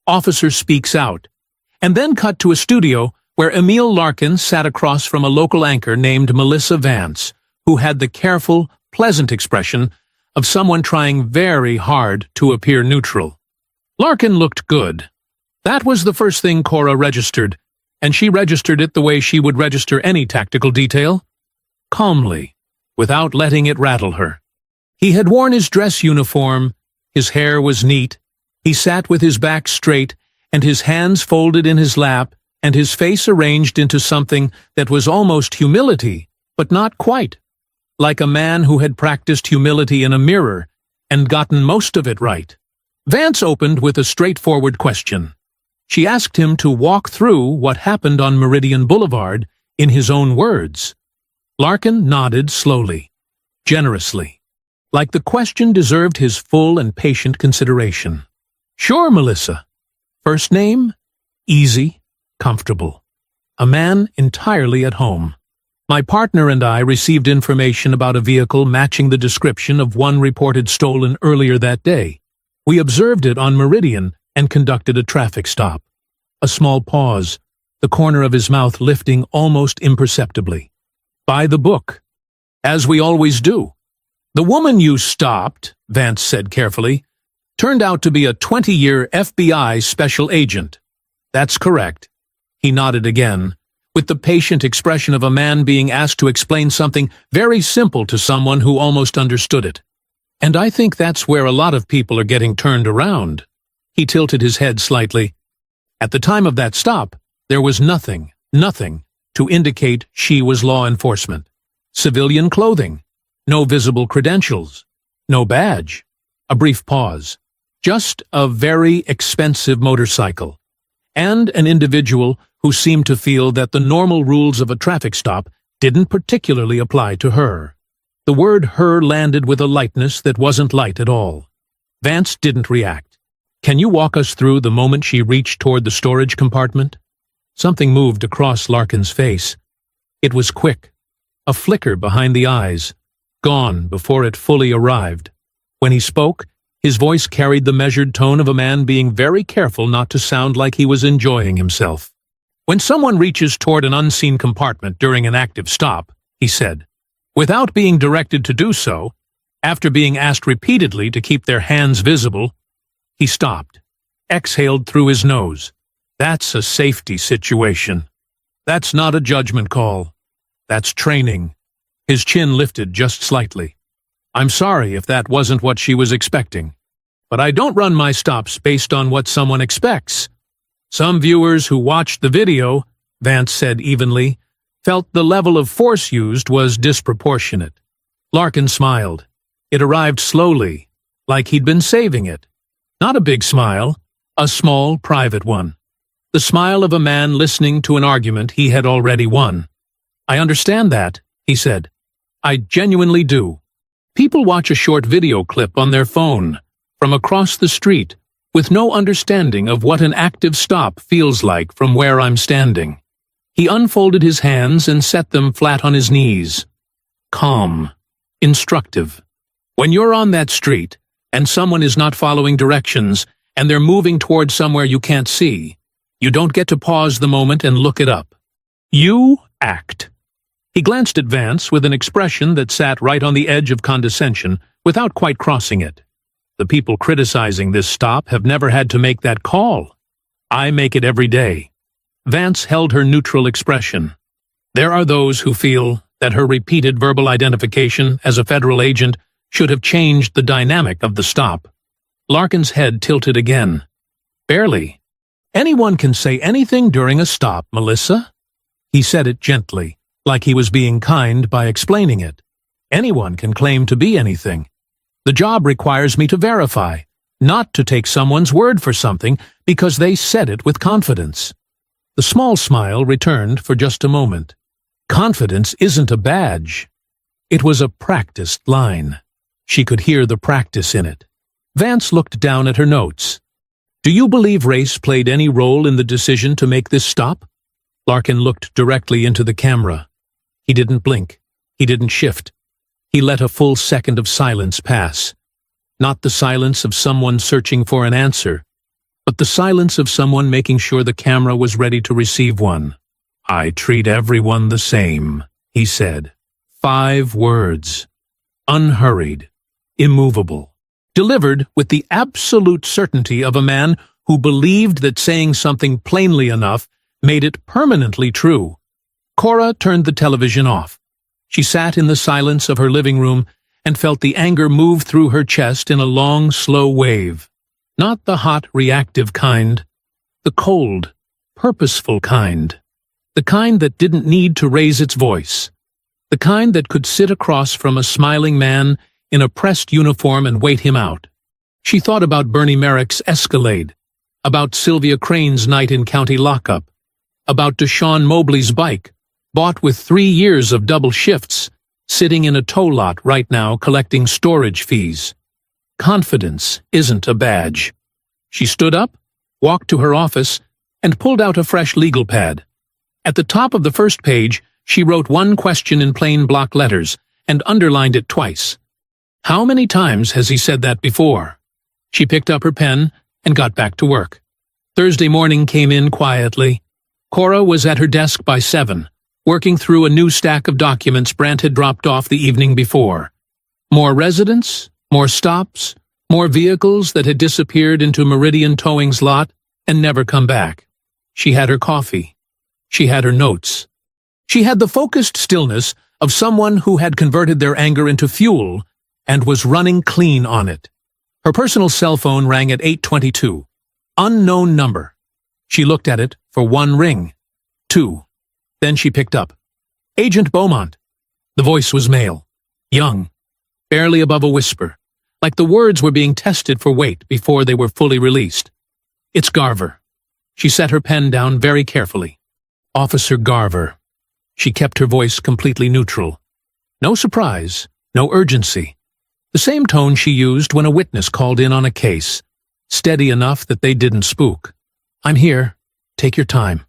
Officer speaks out, and then cut to a studio where Emil Larkin sat across from a local anchor named Melissa Vance, who had the careful, pleasant expression of someone trying very hard to appear neutral. Larkin looked good. That was the first thing Cora registered, and she registered it the way she would register any tactical detail. Calmly, without letting it rattle her. He had worn his dress uniform, his hair was neat, he sat with his back straight and his hands folded in his lap and his face arranged into something that was almost humility, but not quite. Like a man who had practiced humility in a mirror and gotten most of it right. Vance opened with a straightforward question. She asked him to walk through what happened on Meridian Boulevard in his own words. Larkin nodded slowly, generously, like the question deserved his full and patient consideration. Sure, Melissa. First name? Easy, comfortable. A man entirely at home. My partner and I received information about a vehicle matching the description of one reported stolen earlier that day. We observed it on Meridian and conducted a traffic stop. A small pause, the corner of his mouth lifting almost imperceptibly. By the book, as we always do. The woman you stopped, Vance said carefully, turned out to be a 20-year FBI special agent. That's correct. He nodded again, with the patient expression of a man being asked to explain something very simple to someone who almost understood it. And I think that's where a lot of people are getting turned around. He tilted his head slightly. At the time of that stop, there was nothing to indicate she was law enforcement. Civilian clothing, no visible credentials, no badge. A brief pause. Just a very expensive motorcycle. And an individual who seemed to feel that the normal rules of a traffic stop didn't particularly apply to her. The word her landed with a lightness that wasn't light at all. Vance didn't react. Can you walk us through the moment she reached toward the storage compartment? Something moved across Larkin's face. It was quick, a flicker behind the eyes, gone before it fully arrived. When he spoke, his voice carried the measured tone of a man being very careful not to sound like he was enjoying himself. When someone reaches toward an unseen compartment during an active stop, he said, without being directed to do so, after being asked repeatedly to keep their hands visible, he stopped, exhaled through his nose. That's a safety situation. That's not a judgment call. That's training. His chin lifted just slightly. I'm sorry if that wasn't what she was expecting, but I don't run my stops based on what someone expects. Some viewers who watched the video, Vance said evenly, felt the level of force used was disproportionate. Larkin smiled. It arrived slowly, like he'd been saving it. Not a big smile, a small, private one. The smile of a man listening to an argument he had already won. I understand that, he said. I genuinely do. People watch a short video clip on their phone, from across the street, with no understanding of what an active stop feels like from where I'm standing. He unfolded his hands and set them flat on his knees. Calm. Instructive. When you're on that street, and someone is not following directions, and they're moving toward somewhere you can't see, You don't get to pause the moment and look it up. You act. He glanced at Vance with an expression that sat right on the edge of condescension without quite crossing it. The people criticizing this stop have never had to make that call. I make it every day. Vance held her neutral expression. There are those who feel that her repeated verbal identification as a federal agent should have changed the dynamic of the stop. Larkin's head tilted again. Barely. Anyone can say anything during a stop, Melissa. He said it gently, like he was being kind by explaining it. Anyone can claim to be anything. The job requires me to verify, not to take someone's word for something because they said it with confidence. The small smile returned for just a moment. Confidence isn't a badge. It was a practiced line. She could hear the practice in it. Vance looked down at her notes. Do you believe race played any role in the decision to make this stop? Larkin looked directly into the camera. He didn't blink. He didn't shift. He let a full second of silence pass. Not the silence of someone searching for an answer, but the silence of someone making sure the camera was ready to receive one. I treat everyone the same, he said. 5 words. Unhurried. Immovable. Delivered with the absolute certainty of a man who believed that saying something plainly enough made it permanently true. Cora turned the television off. She sat in the silence of her living room and felt the anger move through her chest in a long, slow wave. Not the hot, reactive kind. The cold, purposeful kind. The kind that didn't need to raise its voice. The kind that could sit across from a smiling man in a pressed uniform and wait him out. She thought about Bernie Merrick's Escalade, about Sylvia Crane's night in county lockup, about Deshaun Mobley's bike, bought with 3 years of double shifts, sitting in a tow lot right now collecting storage fees. Confidence isn't a badge. She stood up, walked to her office, and pulled out a fresh legal pad. At the top of the first page, she wrote one question in plain block letters and underlined it twice. How many times has he said that before? She picked up her pen and got back to work. Thursday morning came in quietly. Cora was at her desk by 7, working through a new stack of documents Brant had dropped off the evening before. More residents, more stops, more vehicles that had disappeared into Meridian Towing's lot and never come back. She had her coffee. She had her notes. She had the focused stillness of someone who had converted their anger into fuel and was running clean on it. Her personal cell phone rang at 8:22. Unknown number. She looked at it for 1 ring. 2. Then she picked up. Agent Beaumont. The voice was male. Young. Barely above a whisper. Like the words were being tested for weight before they were fully released. It's Garver. She set her pen down very carefully. Officer Garver. She kept her voice completely neutral. No surprise, no urgency. The same tone she used when a witness called in on a case, steady enough that they didn't spook. I'm here. Take your time.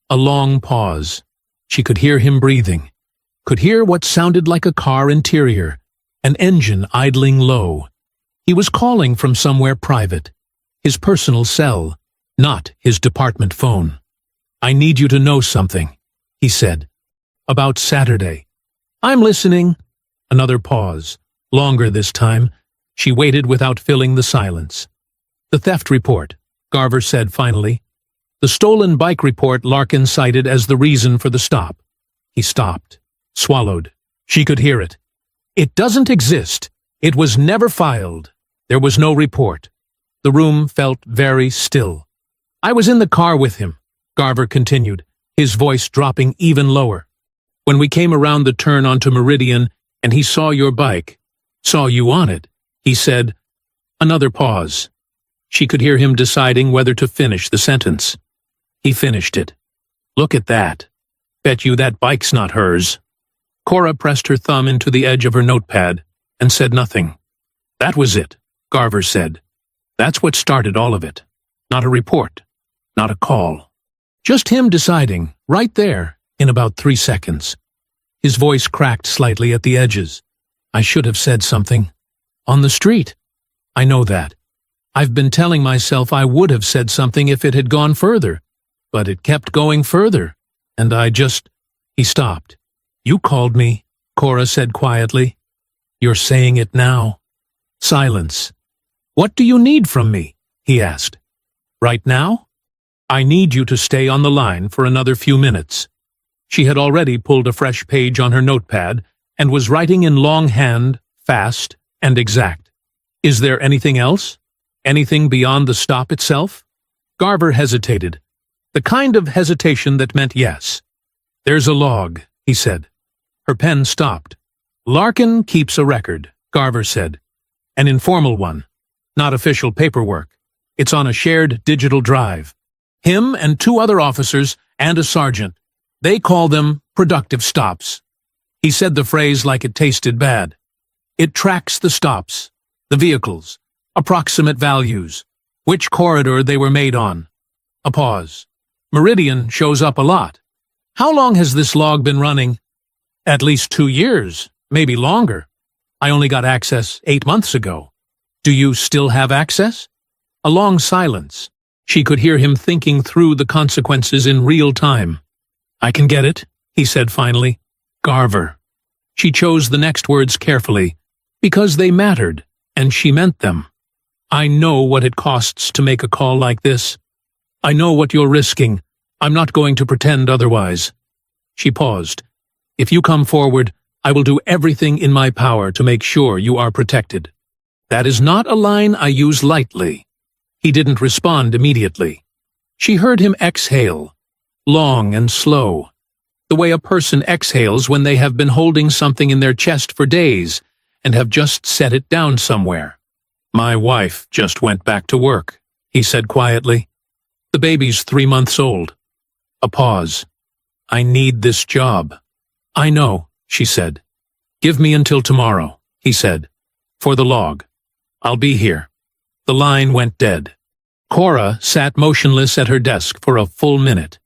A long pause. She could hear him breathing. Could hear what sounded like a car interior, an engine idling low. He was calling from somewhere private. His personal cell, not his department phone. I need you to know something, he said. About Saturday. I'm listening. Another pause. Longer this time. She waited without filling the silence. The theft report, Garver said finally. The stolen bike report Larkin cited as the reason for the stop. He stopped. Swallowed. She could hear it. It doesn't exist. It was never filed. There was no report. The room felt very still. I was in the car with him, Garver continued, his voice dropping even lower. When we came around the turn onto Meridian and he saw your bike, saw you on it, he said. Another pause. She could hear him deciding whether to finish the sentence. He finished it. Look at that. Bet you that bike's not hers. Cora pressed her thumb into the edge of her notepad and said nothing. That was it, Garver said. That's what started all of it. Not a report. Not a call. Just him deciding, right there, in about 3 seconds. His voice cracked slightly at the edges. I should have said something. On the street. I know that. I've been telling myself I would have said something if it had gone further. But it kept going further, and He stopped. You called me, Cora said quietly. You're saying it now. Silence. What do you need from me? He asked. Right now? I need you to stay on the line for another few minutes. She had already pulled a fresh page on her notepad and was writing in longhand, fast, and exact. Is there anything else? Anything beyond the stop itself? Garver hesitated. The kind of hesitation that meant yes. There's a log, he said. Her pen stopped. Larkin keeps a record, Garver said. An informal one. Not official paperwork. It's on a shared digital drive. Him and 2 other officers and a sergeant. They call them productive stops. He said the phrase like it tasted bad. It tracks the stops, the vehicles, approximate values, which corridor they were made on. A pause. Meridian shows up a lot. How long has this log been running? At least 2 years, maybe longer. I only got access 8 months ago. Do you still have access? A long silence. She could hear him thinking through the consequences in real time. I can get it, he said finally. Garver. She chose the next words carefully, because they mattered, and she meant them. I know what it costs to make a call like this. I know what you're risking. I'm not going to pretend otherwise. She paused. If you come forward, I will do everything in my power to make sure you are protected. That is not a line I use lightly. He didn't respond immediately. She heard him exhale, long and slow, the way a person exhales when they have been holding something in their chest for days and have just set it down somewhere. My wife just went back to work, he said quietly. The baby's 3 months old. A pause. I need this job. I know, she said. Give me until tomorrow, he said. For the log. I'll be here. The line went dead. Cora sat motionless at her desk for a full minute.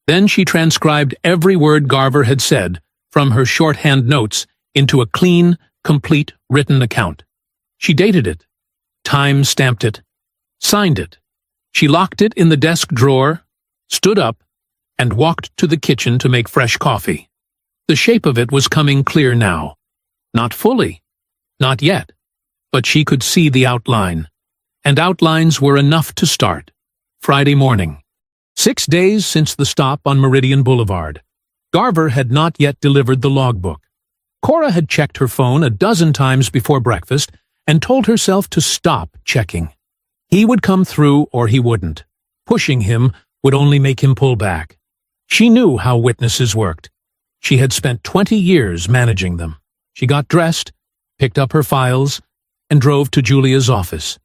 Then she transcribed every word Garver had said from her shorthand notes into a clean, complete written account. She dated it, time-stamped it, signed it. She locked it in the desk drawer, stood up, and walked to the kitchen to make fresh coffee. The shape of it was coming clear now. Not fully. Not yet. But she could see the outline. And outlines were enough to start. Friday morning. 6 days since the stop on Meridian Boulevard. Garver had not yet delivered the logbook. Cora had checked her phone a dozen times before breakfast and told herself to stop checking. He would come through or he wouldn't. Pushing him would only make him pull back. She knew how witnesses worked. She had spent 20 years managing them. She got dressed, picked up her files, and drove to Julia's office.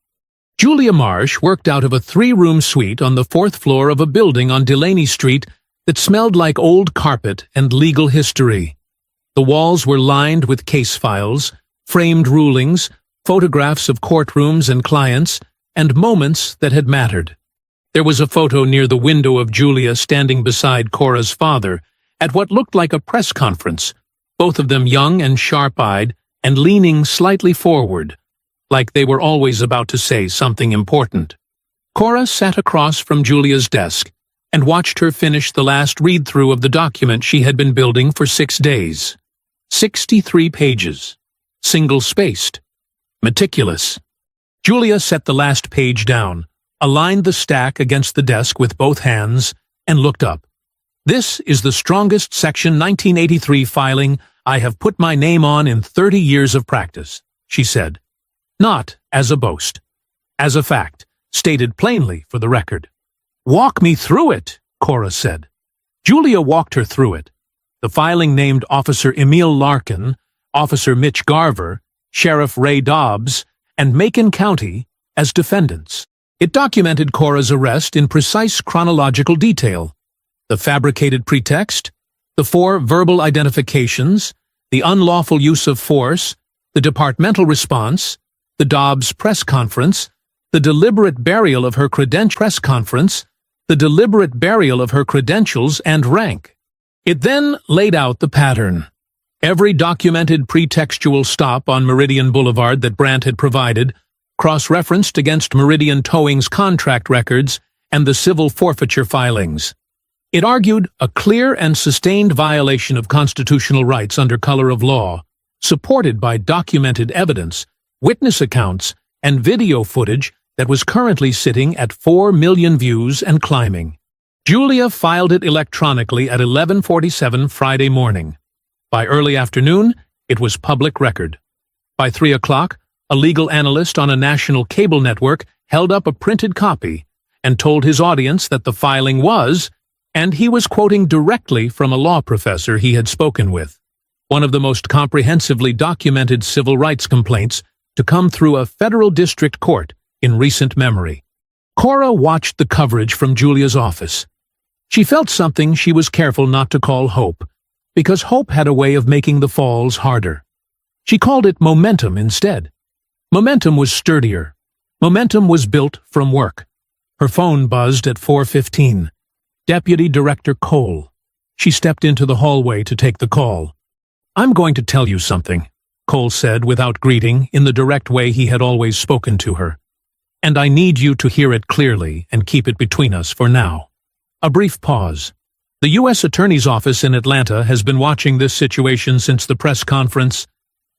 Julia Marsh worked out of a 3-room suite on the 4th floor of a building on Delaney Street that smelled like old carpet and legal history. The walls were lined with case files, framed rulings, photographs of courtrooms and clients, and moments that had mattered. There was a photo near the window of Julia standing beside Cora's father at what looked like a press conference, both of them young and sharp-eyed and leaning slightly forward, like they were always about to say something important. Cora sat across from Julia's desk and watched her finish the last read-through of the document she had been building for 6 days. 63 pages. Single-spaced. Meticulous. Julia set the last page down, aligned the stack against the desk with both hands, and looked up. This is the strongest Section 1983 filing I have put my name on in 30 years of practice, she said. Not as a boast. As a fact, stated plainly for the record. Walk me through it, Cora said. Julia walked her through it. The filing named Officer Emil Larkin, Officer Mitch Garver, Sheriff Ray Dobbs, and Macon County as defendants. It documented Cora's arrest in precise chronological detail. The fabricated pretext, the 4 verbal identifications, the unlawful use of force, the departmental response, the Dobbs press conference, the deliberate burial of her press conference, the deliberate burial of her credentials and rank. It then laid out the pattern. Every documented pretextual stop on Meridian Boulevard that Brandt had provided, cross-referenced against Meridian Towing's contract records and the civil forfeiture filings. It argued a clear and sustained violation of constitutional rights under color of law, supported by documented evidence, witness accounts, and video footage that was currently sitting at 4 million views and climbing. Julia filed it electronically at 11:47 Friday morning. By early afternoon, it was public record. By 3 o'clock, a legal analyst on a national cable network held up a printed copy and told his audience that the filing was, and he was quoting directly from a law professor he had spoken with, one of the most comprehensively documented civil rights complaints to come through a federal district court in recent memory. Cora watched the coverage from Julia's office. She felt something she was careful not to call hope, because hope had a way of making the falls harder. She called it momentum instead. Momentum was sturdier. Momentum was built from work. Her phone buzzed at 4:15. Deputy Director Cole. She stepped into the hallway to take the call. "I'm going to tell you something," Cole said without greeting, in the direct way he had always spoken to her. "And I need you to hear it clearly and keep it between us for now." A brief pause. The U.S. Attorney's Office in Atlanta has been watching this situation since the press conference.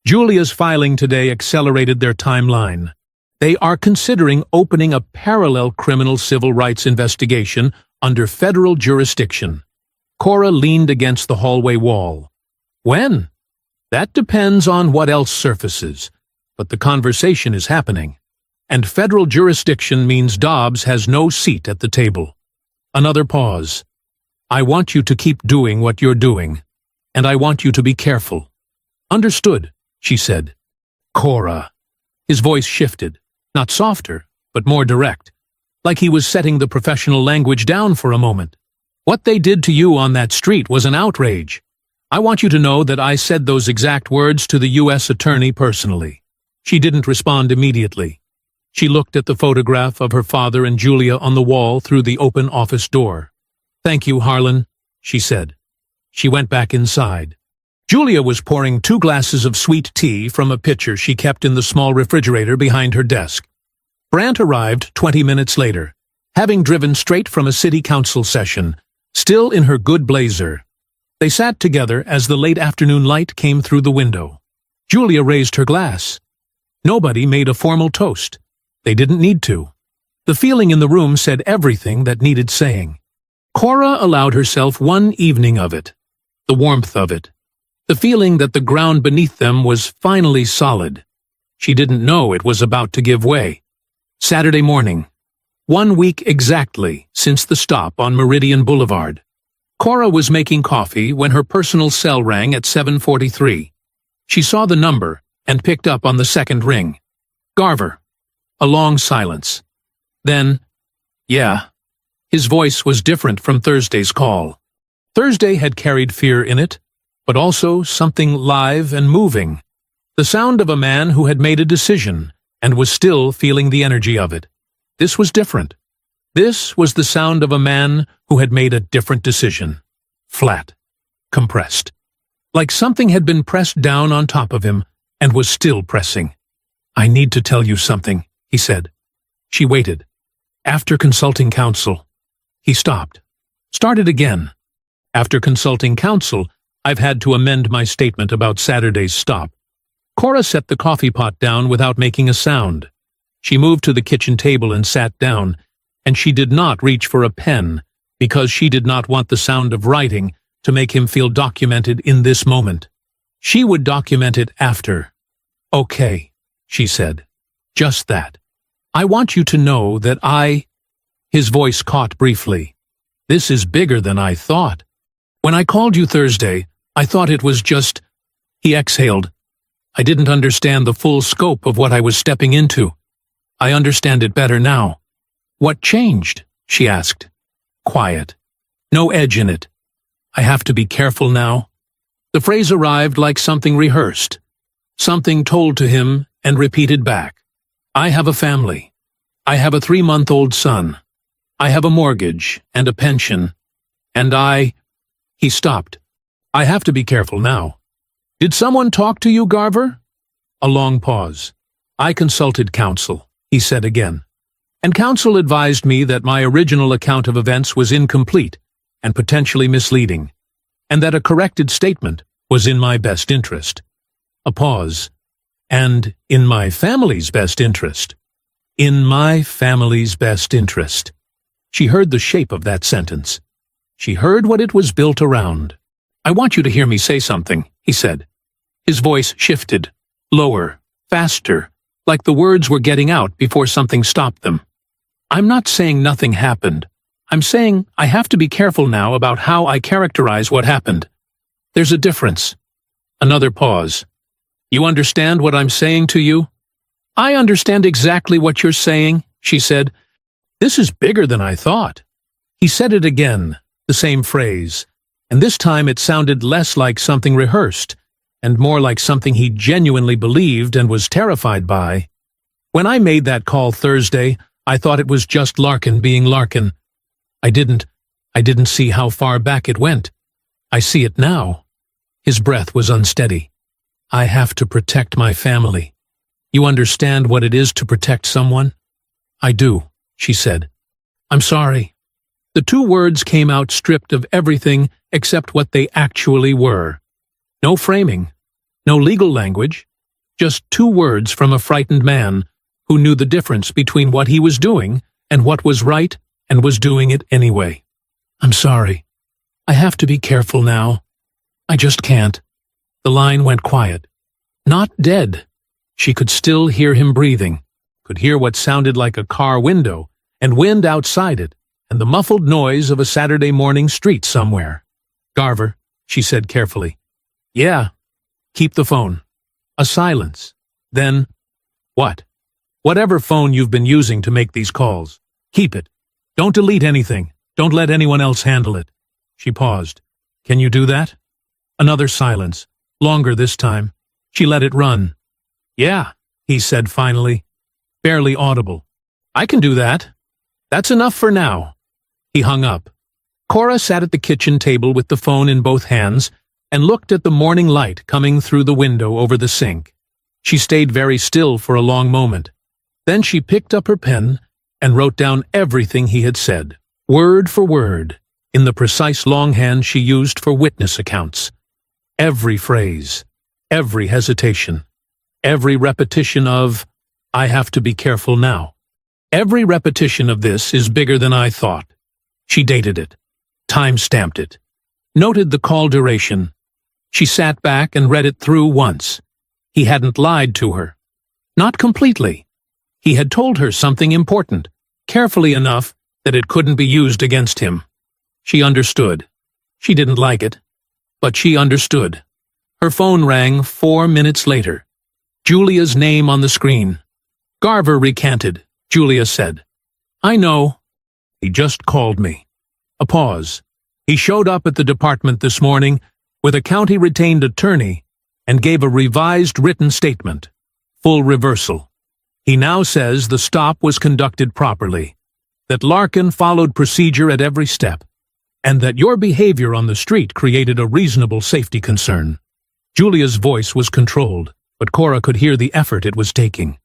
Julia's filing today accelerated their timeline. They are considering opening a parallel criminal civil rights investigation under federal jurisdiction. Cora leaned against the hallway wall. When? That depends on what else surfaces, but the conversation is happening. And federal jurisdiction means Dobbs has no seat at the table. Another pause. "I want you to keep doing what you're doing, and I want you to be careful." "Understood," she said. "Cora." His voice shifted, not softer, but more direct, like he was setting the professional language down for a moment. "What they did to you on that street was an outrage. I want you to know that I said those exact words to the U.S. Attorney personally." She didn't respond immediately. She looked at the photograph of her father and Julia on the wall through the open office door. "Thank you, Harlan," she said. She went back inside. Julia was pouring 2 glasses of sweet tea from a pitcher she kept in the small refrigerator behind her desk. Brant arrived 20 minutes later, having driven straight from a city council session, still in her good blazer. They sat together as the late afternoon light came through the window. Julia raised her glass. Nobody made a formal toast. They didn't need to. The feeling in the room said everything that needed saying. Cora allowed herself one evening of it, the warmth of it, the feeling that the ground beneath them was finally solid. She didn't know it was about to give way. Saturday morning, 1 week exactly since the stop on Meridian Boulevard. Cora was making coffee when her personal cell rang at 7:43. She saw the number and picked up on the second ring. "Garver." A long silence. Then, "Yeah." His voice was different from Thursday's call. Thursday had carried fear in it, but also something live and moving. The sound of a man who had made a decision and was still feeling the energy of it. This was different. This was the sound of a man who had made a different decision. Flat. Compressed. Like something had been pressed down on top of him and was still pressing. "I need to tell you something," he said. She waited. "After consulting counsel." He stopped. Started again. "After consulting counsel, I've had to amend my statement about Saturday's stop." Cora set the coffee pot down without making a sound. She moved to the kitchen table and sat down, and she did not reach for a pen because she did not want the sound of writing to make him feel documented in this moment. She would document it after. "Okay," she said. "Just that. I want you to know that I—" His voice caught briefly. "This is bigger than I thought. When I called you Thursday, I thought it was just—" He exhaled. "I didn't understand the full scope of what I was stepping into. I understand it better now." "What changed?" she asked. Quiet. No edge in it. "I have to be careful now." The phrase arrived like something rehearsed, something told to him and repeated back. "I have a family. I have a 3-month-old son. I have a mortgage and a pension. And I—" He stopped. "I have to be careful now. Did someone talk to you, Garver?" A long pause. "I consulted counsel," he said again. "And counsel advised me that my original account of events was incomplete, and potentially misleading, and that a corrected statement was in my best interest. A pause. And in my family's best interest. In my family's best interest. She heard the shape of that sentence. She heard what it was built around. I want you to hear me say something, he said. His voice shifted, lower, faster, like the words were getting out before something stopped them. I'm not saying nothing happened. I'm saying I have to be careful now about how I characterize what happened. There's a difference. Another pause. You understand what I'm saying to you? I understand exactly what you're saying, she said. This is bigger than I thought. He said it again, the same phrase, and this time it sounded less like something rehearsed, and more like something he genuinely believed and was terrified by. When I made that call Thursday, I thought it was just Larkin being Larkin. I didn't see how far back it went. I see it now. His breath was unsteady. I have to protect my family. You understand what it is to protect someone? I do, she said. I'm sorry. The two words came out stripped of everything except what they actually were. No framing, no legal language, just two words from a frightened man who knew the difference between what he was doing and what was right and was doing it anyway. I'm sorry. I have to be careful now. I just can't. The line went quiet. Not dead. She could still hear him breathing, could hear what sounded like a car window and wind outside it, and the muffled noise of a Saturday morning street somewhere. Garver, she said carefully. Yeah. Keep the phone. A silence. Then, what? Whatever phone you've been using to make these calls. Keep it. Don't delete anything. Don't let anyone else handle it. She paused. Can you do that? Another silence. Longer this time. She let it run. Yeah, he said finally. Barely audible. I can do that. That's enough for now. He hung up. Cora sat at the kitchen table with the phone in both hands and looked at the morning light coming through the window over the sink. She stayed very still for a long moment. Then she picked up her pen and wrote down everything he had said, word for word, in the precise longhand she used for witness accounts. Every phrase, every hesitation, every repetition of, I have to be careful now. Every repetition of this is bigger than I thought. She dated it, time-stamped it, noted the call duration. She sat back and read it through once. He hadn't lied to her. Not completely. He had told her something important, carefully enough that it couldn't be used against him. She understood. She didn't like it, but she understood. Her phone rang 4 minutes later. Julia's name on the screen. Garver recanted, Julia said. I know. He just called me. A pause. He showed up at the department this morning with a county-retained attorney and gave a revised written statement. Full reversal. He now says the stop was conducted properly, that Larkin followed procedure at every step, and that your behavior on the street created a reasonable safety concern. Julia's voice was controlled, but Cora could hear the effort it was taking.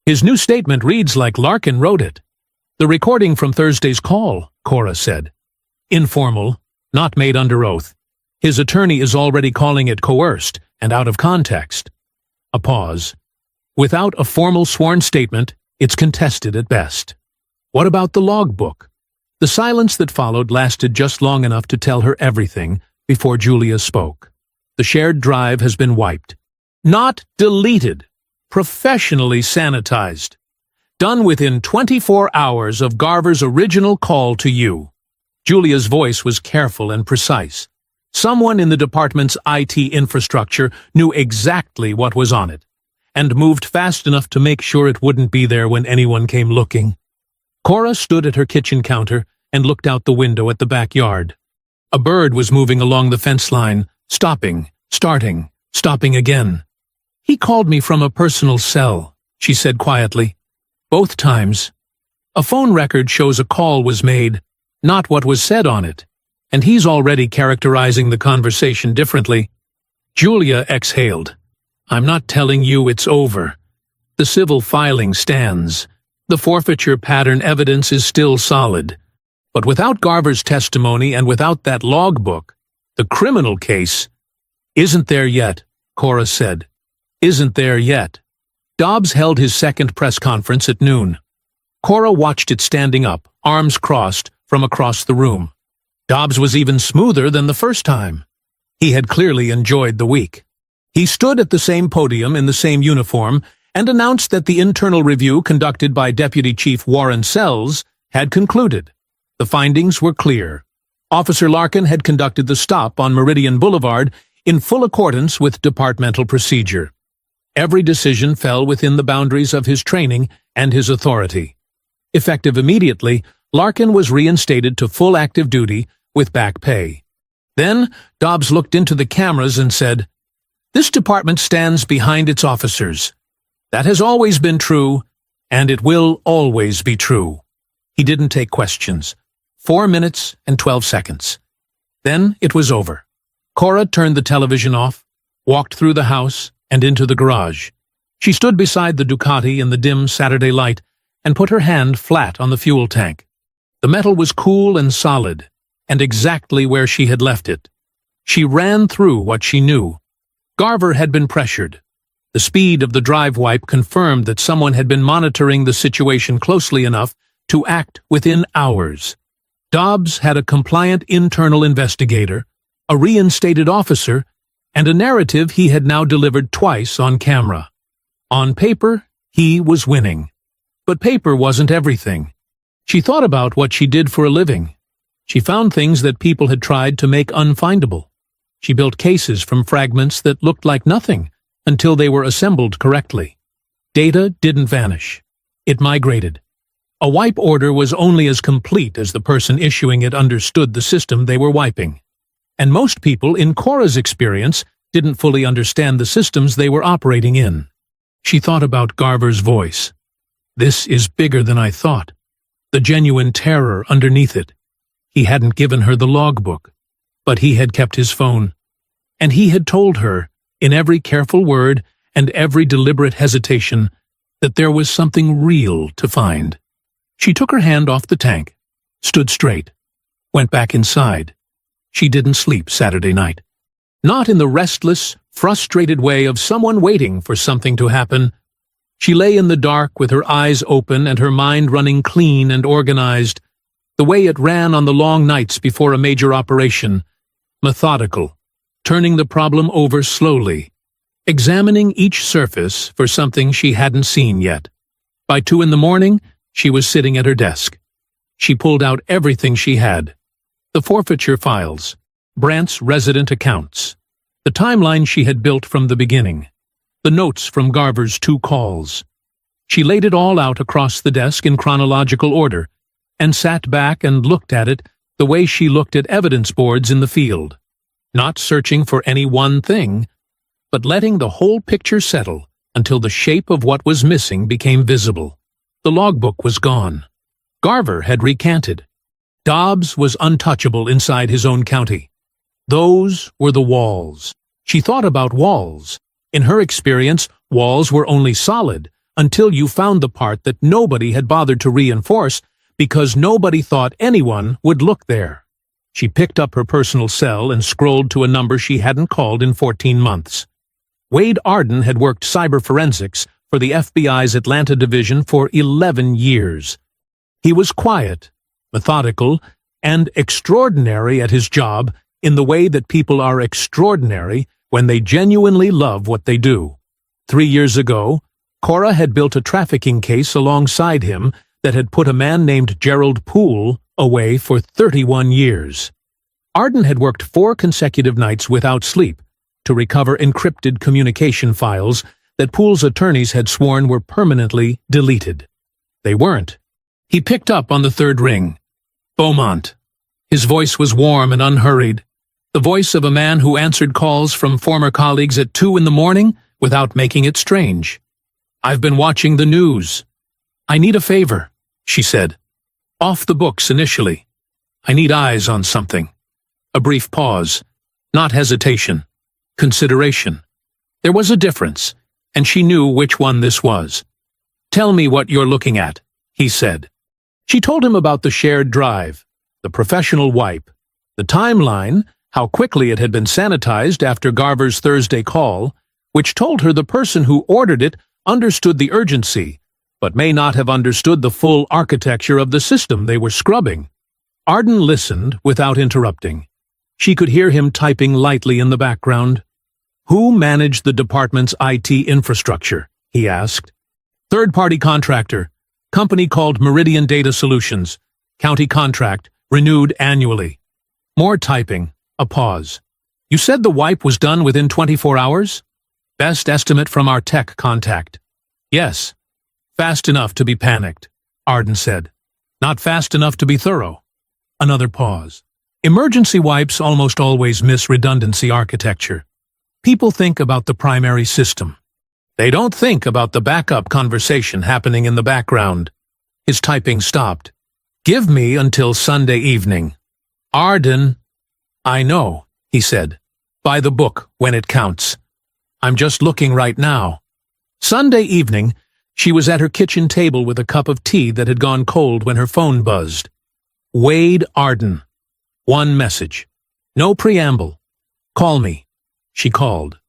His new statement reads like Larkin wrote it. The recording from Thursday's call, Cora said. Informal, not made under oath. His attorney is already calling it coerced and out of context. A pause. Without a formal sworn statement, it's contested at best. What about the logbook? The silence that followed lasted just long enough to tell her everything before Julia spoke. The shared drive has been wiped. Not deleted. Professionally sanitized. Done within 24 hours of Garver's original call to you. Julia's voice was careful and precise. Someone in the department's IT infrastructure knew exactly what was on it, and moved fast enough to make sure it wouldn't be there when anyone came looking. Cora stood at her kitchen counter and looked out the window at the backyard. A bird was moving along the fence line, stopping, starting, stopping again. He called me from a personal cell, she said quietly. Both times. A phone record shows a call was made, not what was said on it, and he's already characterizing the conversation differently. Julia exhaled. I'm not telling you it's over. The civil filing stands. The forfeiture pattern evidence is still solid. But without Garver's testimony and without that logbook, the criminal case isn't there yet, Cora said. Isn't there yet. Dobbs held his second press conference at noon. Cora watched it standing up, arms crossed, from across the room. Dobbs was even smoother than the first time. He had clearly enjoyed the week. He stood at the same podium in the same uniform and announced that the internal review conducted by Deputy Chief Warren Sells had concluded. The findings were clear. Officer Larkin had conducted the stop on Meridian Boulevard in full accordance with departmental procedure. Every decision fell within the boundaries of his training and his authority. Effective immediately, Larkin was reinstated to full active duty with back pay. Then, Dobbs looked into the cameras and said, "This department stands behind its officers. That has always been true, and it will always be true." He didn't take questions. 4 minutes and 12 seconds. Then it was over. Cora turned the television off, walked through the house, and into the garage. She stood beside the Ducati in the dim Saturday light and put her hand flat on the fuel tank. The metal was cool and solid, and exactly where she had left it. She ran through what she knew. Garver had been pressured. The speed of the drive wipe confirmed that someone had been monitoring the situation closely enough to act within hours. Dobbs had a compliant internal investigator, a reinstated officer, and a narrative he had now delivered twice on camera. On paper, he was winning. But paper wasn't everything. She thought about what she did for a living. She found things that people had tried to make unfindable. She built cases from fragments that looked like nothing until they were assembled correctly. Data didn't vanish. It migrated. A wipe order was only as complete as the person issuing it understood the system they were wiping. And most people, in Cora's experience, didn't fully understand the systems they were operating in. She thought about Garver's voice. "This is bigger than I thought." The genuine terror underneath it. He hadn't given her the logbook, but he had kept his phone. And he had told her, in every careful word and every deliberate hesitation, that there was something real to find. She took her hand off the tank, stood straight, went back inside. She didn't sleep Saturday night. Not in the restless, frustrated way of someone waiting for something to happen. She lay in the dark with her eyes open and her mind running clean and organized, the way it ran on the long nights before a major operation, methodical, turning the problem over slowly, examining each surface for something she hadn't seen yet. By 2 a.m, she was sitting at her desk. She pulled out everything she had. The forfeiture files, Brant's resident accounts, the timeline she had built from the beginning, the notes from Garver's 2 calls. She laid it all out across the desk in chronological order, and sat back and looked at it the way she looked at evidence boards in the field, not searching for any one thing, but letting the whole picture settle until the shape of what was missing became visible. The logbook was gone. Garver had recanted. Dobbs was untouchable inside his own county. Those were the walls. She thought about walls. In her experience, walls were only solid until you found the part that nobody had bothered to reinforce because nobody thought anyone would look there. She picked up her personal cell and scrolled to a number she hadn't called in 14 months. Wade Arden had worked cyber forensics for the FBI's Atlanta division for 11 years. He was quiet, methodical, and extraordinary at his job in the way that people are extraordinary when they genuinely love what they do. 3 years ago, Cora had built a trafficking case alongside him that had put a man named Gerald Poole away for 31 years. Arden had worked 4 consecutive nights without sleep to recover encrypted communication files that Poole's attorneys had sworn were permanently deleted. They weren't. He picked up on the 3rd ring. Beaumont. His voice was warm and unhurried, the voice of a man who answered calls from former colleagues at 2 a.m. without making it strange. "I've been watching the news. I need a favor," she said. "Off the books initially. I need eyes on something." A brief pause. Not hesitation. Consideration. There was a difference, and she knew which one this was. "Tell me what you're looking at," he said. She told him about the shared drive, the professional wipe, the timeline, how quickly it had been sanitized after Garver's Thursday call, which told her the person who ordered it understood the urgency, but may not have understood the full architecture of the system they were scrubbing. Arden listened without interrupting. She could hear him typing lightly in the background. "Who managed the department's IT infrastructure?" he asked. "Third-party contractor. Company called Meridian Data Solutions. County contract, renewed annually." More typing. A pause. "You said the wipe was done within 24 hours? Best estimate from our tech contact." "Yes. Fast enough to be panicked," Arden said. "Not fast enough to be thorough." Another pause. Emergency wipes almost always miss redundancy architecture. People think about the primary system. They don't think about the backup conversation happening in the background. His typing stopped. "Give me until Sunday evening." "Arden." "I know," he said. "By the book, when it counts. I'm just looking right now." Sunday evening, she was at her kitchen table with a cup of tea that had gone cold when her phone buzzed. Wade Arden. One message. No preamble. "Call me." She called.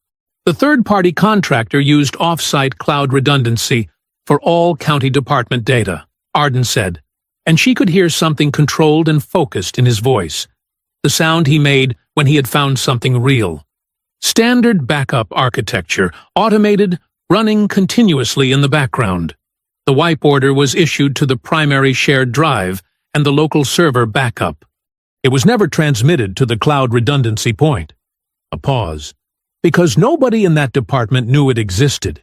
The third-party contractor used off-site cloud redundancy for all county department data, Arden said, and she could hear something controlled and focused in his voice, the sound he made when he had found something real. Standard backup architecture, automated, running continuously in the background. The wipe order was issued to the primary shared drive and the local server backup. It was never transmitted to the cloud redundancy point. A pause. Because nobody in that department knew it existed.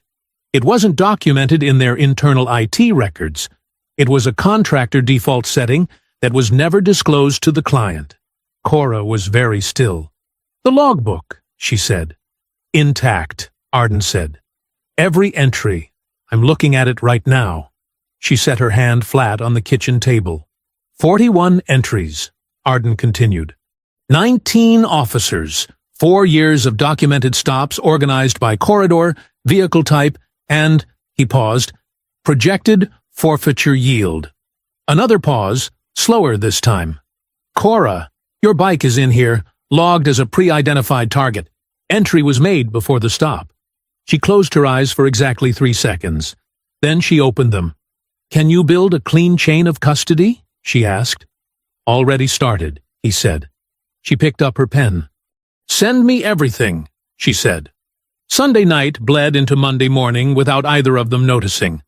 It wasn't documented in their internal IT records. It was a contractor default setting that was never disclosed to the client. Cora was very still. "The logbook," she said. "Intact," Arden said. "Every entry. I'm looking at it right now." She set her hand flat on the kitchen table. 41 entries, Arden continued. 19 officers, 4 years of documented stops organized by corridor, vehicle type, and, he paused, projected forfeiture yield. Another pause, slower this time. "Cora, your bike is in here, logged as a pre-identified target. Entry was made before the stop." She closed her eyes for exactly 3 seconds. Then she opened them. "Can you build a clean chain of custody?" she asked. "Already started," he said. She picked up her pen. "Send me everything," she said. Sunday night bled into Monday morning without either of them noticing.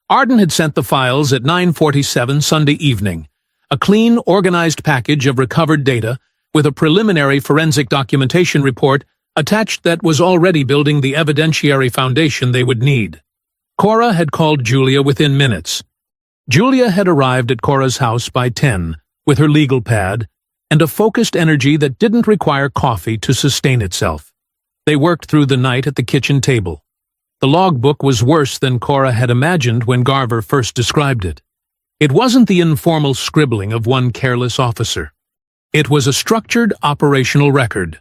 Arden had sent the files at 9:47 Sunday evening, a clean, organized package of recovered data with a preliminary forensic documentation report attached that was already building the evidentiary foundation they would need. Cora had called Julia within minutes. Julia had arrived at Cora's house by 10, with her legal pad, and a focused energy that didn't require coffee to sustain itself. They worked through the night at the kitchen table. The logbook was worse than Cora had imagined when Garver first described it. It wasn't the informal scribbling of one careless officer. It was a structured operational record.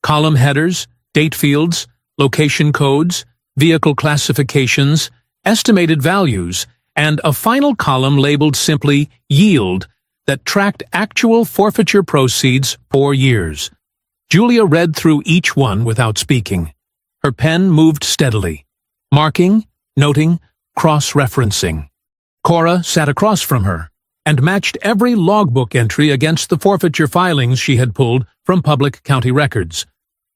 Column headers, date fields, location codes, vehicle classifications, estimated values, and a final column labeled simply Yield that tracked actual forfeiture proceeds for years. Julia read through each one without speaking. Her pen moved steadily, marking, noting, cross-referencing. Cora sat across from her and matched every logbook entry against the forfeiture filings she had pulled from public county records.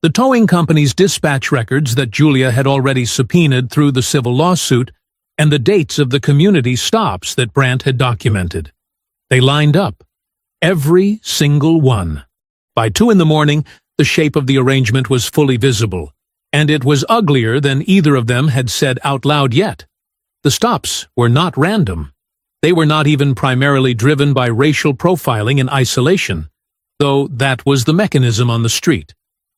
The towing company's dispatch records that Julia had already subpoenaed through the civil lawsuit, and the dates of the community stops that Brandt had documented. They lined up. Every single one. By 2 in the morning, the shape of the arrangement was fully visible, and it was uglier than either of them had said out loud yet. The stops were not random. They were not even primarily driven by racial profiling in isolation, though that was the mechanism on the street.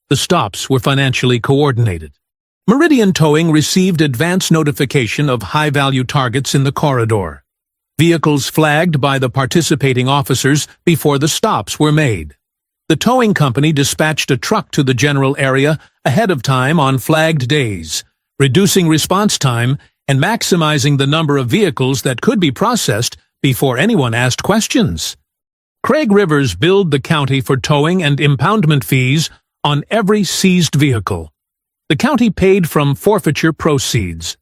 The stops were financially coordinated. Meridian Towing received advance notification of high-value targets in the corridor. Vehicles flagged by the participating officers before the stops were made. The towing company dispatched a truck to the general area ahead of time on flagged days, reducing response time and maximizing the number of vehicles that could be processed before anyone asked questions. Craig Rivers billed the county for towing and impoundment fees on every seized vehicle. The county paid from forfeiture proceeds.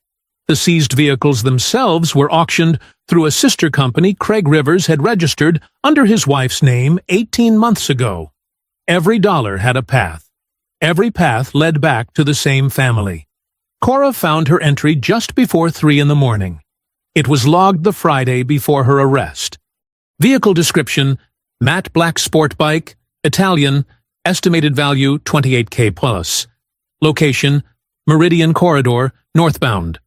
The seized vehicles themselves were auctioned through a sister company Craig Rivers had registered under his wife's name 18 months ago. Every dollar had a path. Every path led back to the same family. Cora found her entry just before 3 in the morning. It was logged the Friday before her arrest. Vehicle description: matte black sport bike, Italian, estimated value $28K plus. Location: Meridian Corridor, northbound.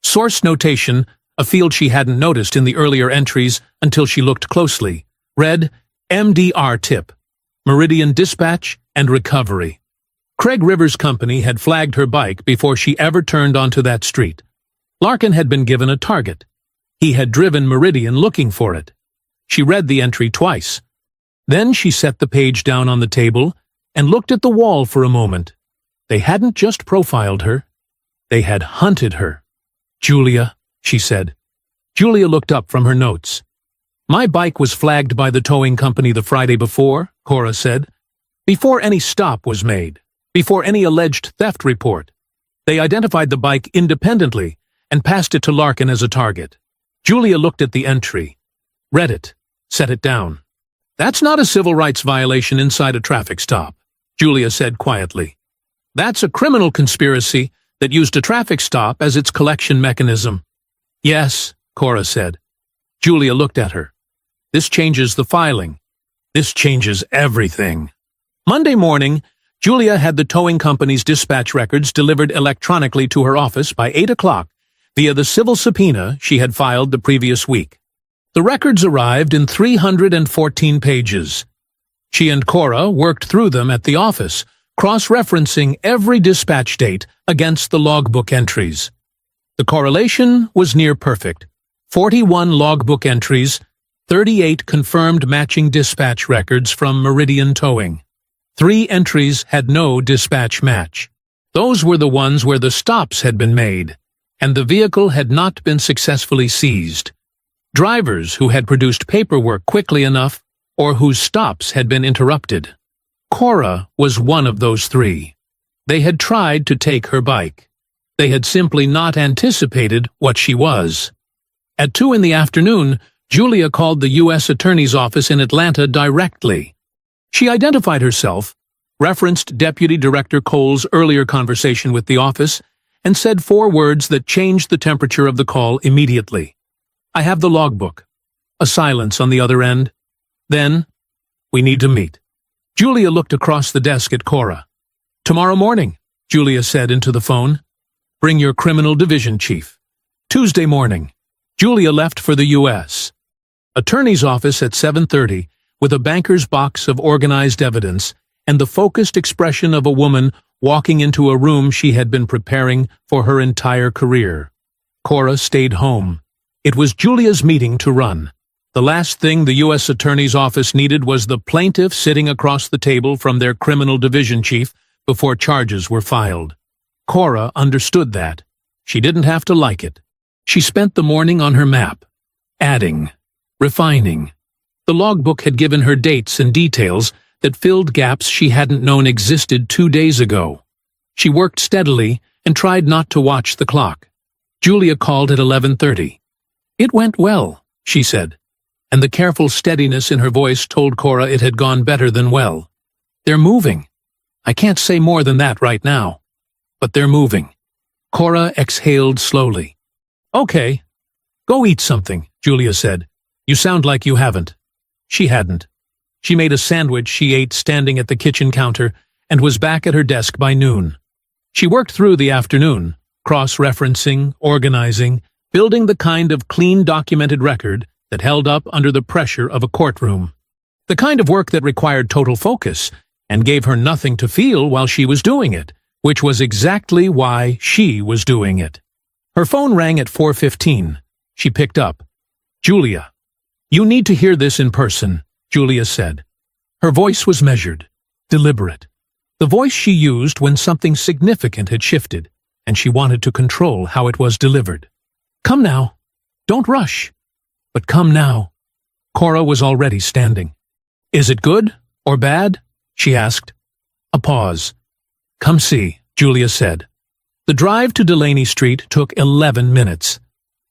Source notation: a field she hadn't noticed in the earlier entries until she looked closely. Read: MDR tip, Meridian Dispatch and Recovery. Craig Rivers' company had flagged her bike before she ever turned onto that street. Larkin had been given a target. He had driven Meridian looking for it. She read the entry twice. Then she set the page down on the table and looked at the wall for a moment. They hadn't just profiled her. They had hunted her. "Julia," she said. Julia looked up from her notes. "My bike was flagged by the towing company the Friday before," Cora said. "Before any stop was made. Before any alleged theft report. They identified the bike independently and passed it to Larkin as a target." Julia looked at the entry, read it, set it down. "That's not a civil rights violation inside a traffic stop," Julia said quietly. "That's a criminal conspiracy that used a traffic stop as its collection mechanism." "Yes," Cora said. Julia looked at her. "This changes the filing. This changes everything." Monday morning, Julia had the towing company's dispatch records delivered electronically to her office by 8 o'clock via the civil subpoena she had filed the previous week. The records arrived in 314 pages. She and Cora worked through them at the office, cross-referencing every dispatch date against the logbook entries. The correlation was near perfect. 41 logbook entries, 38 confirmed matching dispatch records from Meridian Towing. 3 entries had no dispatch match. Those were the ones where the stops had been made, and the vehicle had not been successfully seized. Drivers who had produced paperwork quickly enough, or whose stops had been interrupted. Cora was one of those 3. They had tried to take her bike. They had simply not anticipated what she was. At 2 in the afternoon, Julia called the U.S. Attorney's Office in Atlanta directly. She identified herself, referenced Deputy Director Cole's earlier conversation with the office, and said 4 words that changed the temperature of the call immediately. "I have the logbook." A silence on the other end. Then, "We need to meet." Julia looked across the desk at Cora. "Tomorrow morning," Julia said into the phone. "Bring your criminal division chief." Tuesday morning, Julia left for the U.S. Attorney's office at 7:30, with a banker's box of organized evidence and the focused expression of a woman walking into a room she had been preparing for her entire career. Cora stayed home. It was Julia's meeting to run. The last thing the U.S. Attorney's Office needed was the plaintiff sitting across the table from their criminal division chief before charges were filed. Cora understood that. She didn't have to like it. She spent the morning on her map, adding, refining. The logbook had given her dates and details that filled gaps she hadn't known existed 2 days ago. She worked steadily and tried not to watch the clock. Julia called at 11:30. "It went well," she said, and the careful steadiness in her voice told Cora it had gone better than well. "They're moving. I can't say more than that right now. But they're moving." Cora exhaled slowly. "Okay. Go eat something," Julia said. "You sound like you haven't." She hadn't. She made a sandwich she ate standing at the kitchen counter and was back at her desk by noon. She worked through the afternoon, cross-referencing, organizing, building the kind of clean documented record that held up under the pressure of a courtroom. The kind of work that required total focus and gave her nothing to feel while she was doing it, which was exactly why she was doing it. Her phone rang at 4:15. She picked up. "Julia, you need to hear this in person," Julia said. Her voice was measured, deliberate. The voice she used when something significant had shifted, and she wanted to control how it was delivered. "Come now. Don't rush. But come now." Cora was already standing. "Is it good or bad?" she asked. A pause. "Come see," Julia said. The drive to Delaney Street took 11 minutes.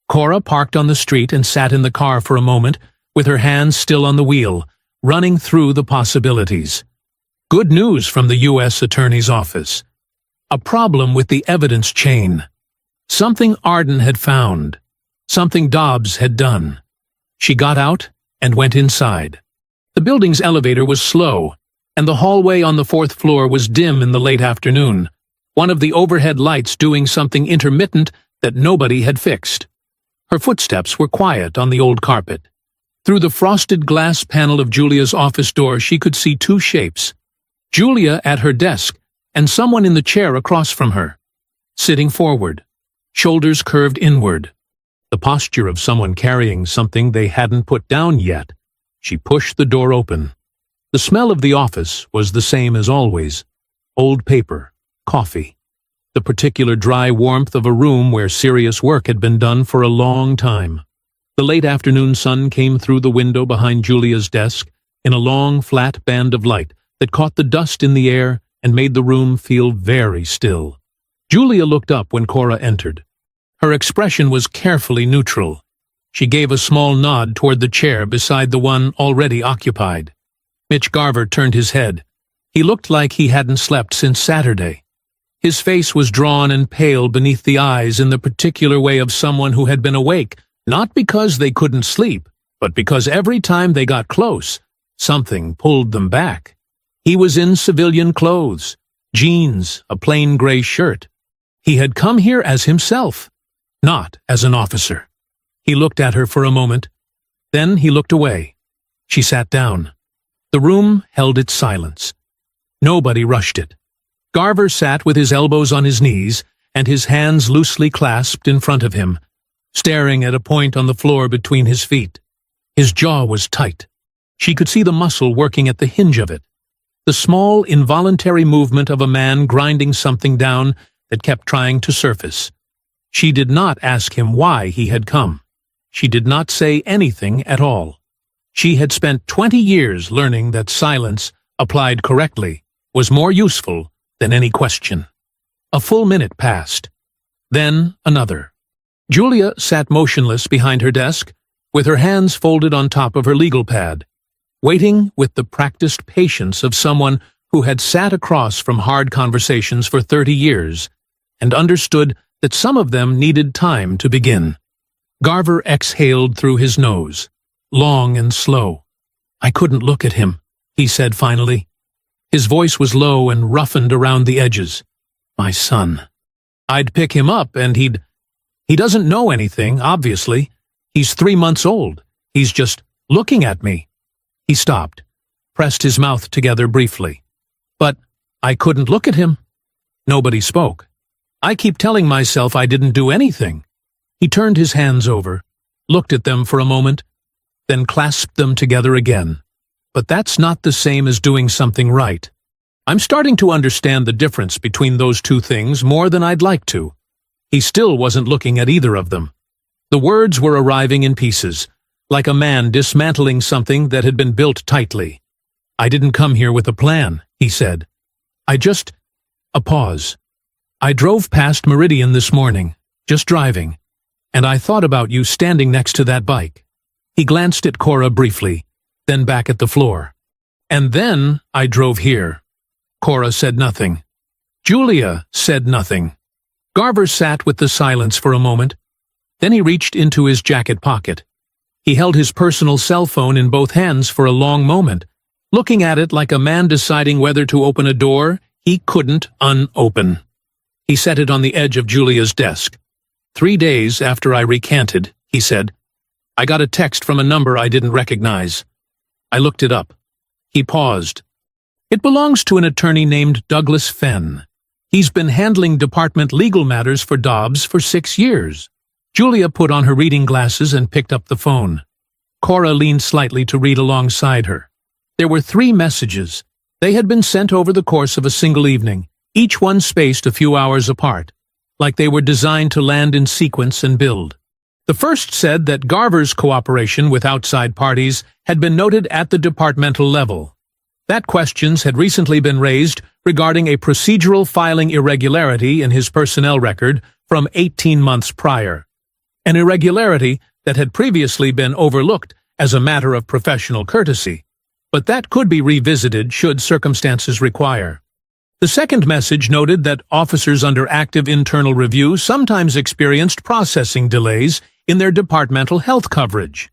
Cora parked on the street and sat in the car for a moment, with her hands still on the wheel, running through the possibilities. Good news from the U.S. Attorney's Office. A problem with the evidence chain. Something Arden had found. Something Dobbs had done. She got out and went inside. The building's elevator was slow, and the hallway on the 4th floor was dim in the late afternoon, one of the overhead lights doing something intermittent that nobody had fixed. Her footsteps were quiet on the old carpet. Through the frosted glass panel of Julia's office door she could see two shapes. Julia at her desk, and someone in the chair across from her. Sitting forward, shoulders curved inward. The posture of someone carrying something they hadn't put down yet. She pushed the door open. The smell of the office was the same as always. Old paper, coffee. The particular dry warmth of a room where serious work had been done for a long time. The late afternoon sun came through the window behind Julia's desk in a long, flat band of light that caught the dust in the air and made the room feel very still. Julia looked up when Cora entered. Her expression was carefully neutral. She gave a small nod toward the chair beside the one already occupied. Mitch Garver turned his head. He looked like he hadn't slept since Saturday. His face was drawn and pale beneath the eyes in the particular way of someone who had been awake, not because they couldn't sleep, but because every time they got close, something pulled them back. He was in civilian clothes, jeans, a plain gray shirt. He had come here as himself, not as an officer. He looked at her for a moment. Then he looked away. She sat down. The room held its silence. Nobody rushed it. Garver sat with his elbows on his knees and his hands loosely clasped in front of him, staring at a point on the floor between his feet. His jaw was tight. She could see the muscle working at the hinge of it. The small, involuntary movement of a man grinding something down that kept trying to surface. She did not ask him why he had come. She did not say anything at all. She had spent 20 years learning that silence, applied correctly, was more useful than any question. A full minute passed. Then another. Julia sat motionless behind her desk, with her hands folded on top of her legal pad, waiting with the practiced patience of someone who had sat across from hard conversations for 30 years and understood that some of them needed time to begin. Garver exhaled through his nose, long and slow. "I couldn't look at him," he said finally. His voice was low and roughened around the edges. "My son. I'd pick him up and he doesn't know anything, obviously. He's 3 months old. He's just looking at me." He stopped, pressed his mouth together briefly. "But I couldn't look at him." Nobody spoke. "I keep telling myself I didn't do anything." He turned his hands over, looked at them for a moment, then clasped them together again. "But that's not the same as doing something right. I'm starting to understand the difference between those two things more than I'd like to." He still wasn't looking at either of them. The words were arriving in pieces, like a man dismantling something that had been built tightly. "I didn't come here with a plan," he said. A pause. "I drove past Meridian this morning, just driving, and I thought about you standing next to that bike." He glanced at Cora briefly, then back at the floor. "And then I drove here." Cora said nothing. Julia said nothing. Garver sat with the silence for a moment. Then he reached into his jacket pocket. He held his personal cell phone in both hands for a long moment, looking at it like a man deciding whether to open a door he couldn't unopen. He set it on the edge of Julia's desk. 3 days after I recanted, he said, I got a text from a number I didn't recognize. I looked it up. He paused. It belongs to an attorney named Douglas Fenn. He's been handling department legal matters for Dobbs for 6 years. Julia put on her reading glasses and picked up the phone. Cora leaned slightly to read alongside her. There were 3 messages. They had been sent over the course of a single evening, each one spaced a few hours apart, like they were designed to land in sequence and build. The first said that Garver's cooperation with outside parties had been noted at the departmental level. That questions had recently been raised regarding a procedural filing irregularity in his personnel record from 18 months prior. An irregularity that had previously been overlooked as a matter of professional courtesy, but that could be revisited should circumstances require. The second message noted that officers under active internal review sometimes experienced processing delays in their departmental health coverage.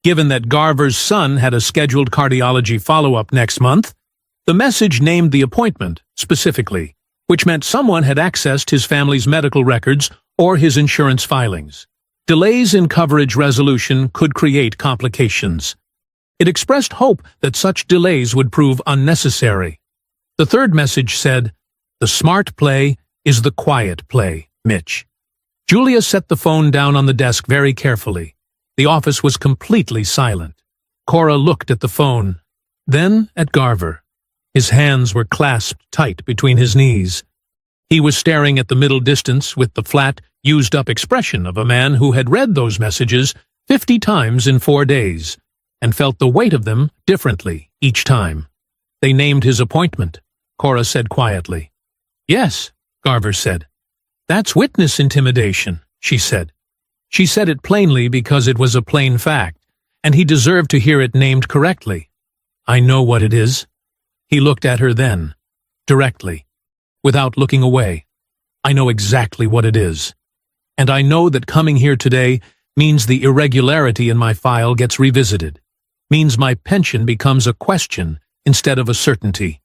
Given that Garver's son had a scheduled cardiology follow-up next month, the message named the appointment specifically, which meant someone had accessed his family's medical records or his insurance filings. Delays in coverage resolution could create complications. It expressed hope that such delays would prove unnecessary. The third message said, "The smart play is the quiet play, Mitch." Julia set the phone down on the desk very carefully. The office was completely silent. Cora looked at the phone, then at Garver. His hands were clasped tight between his knees. He was staring at the middle distance with the flat, used-up expression of a man who had read those messages 50 times in 4 days, and felt the weight of them differently each time. They named his appointment, Cora said quietly. "Yes," Garver said. "That's witness intimidation," she said. She said it plainly because it was a plain fact, and he deserved to hear it named correctly. "I know what it is." He looked at her then, directly, without looking away. "I know exactly what it is. And I know that coming here today means the irregularity in my file gets revisited, means my pension becomes a question instead of a certainty,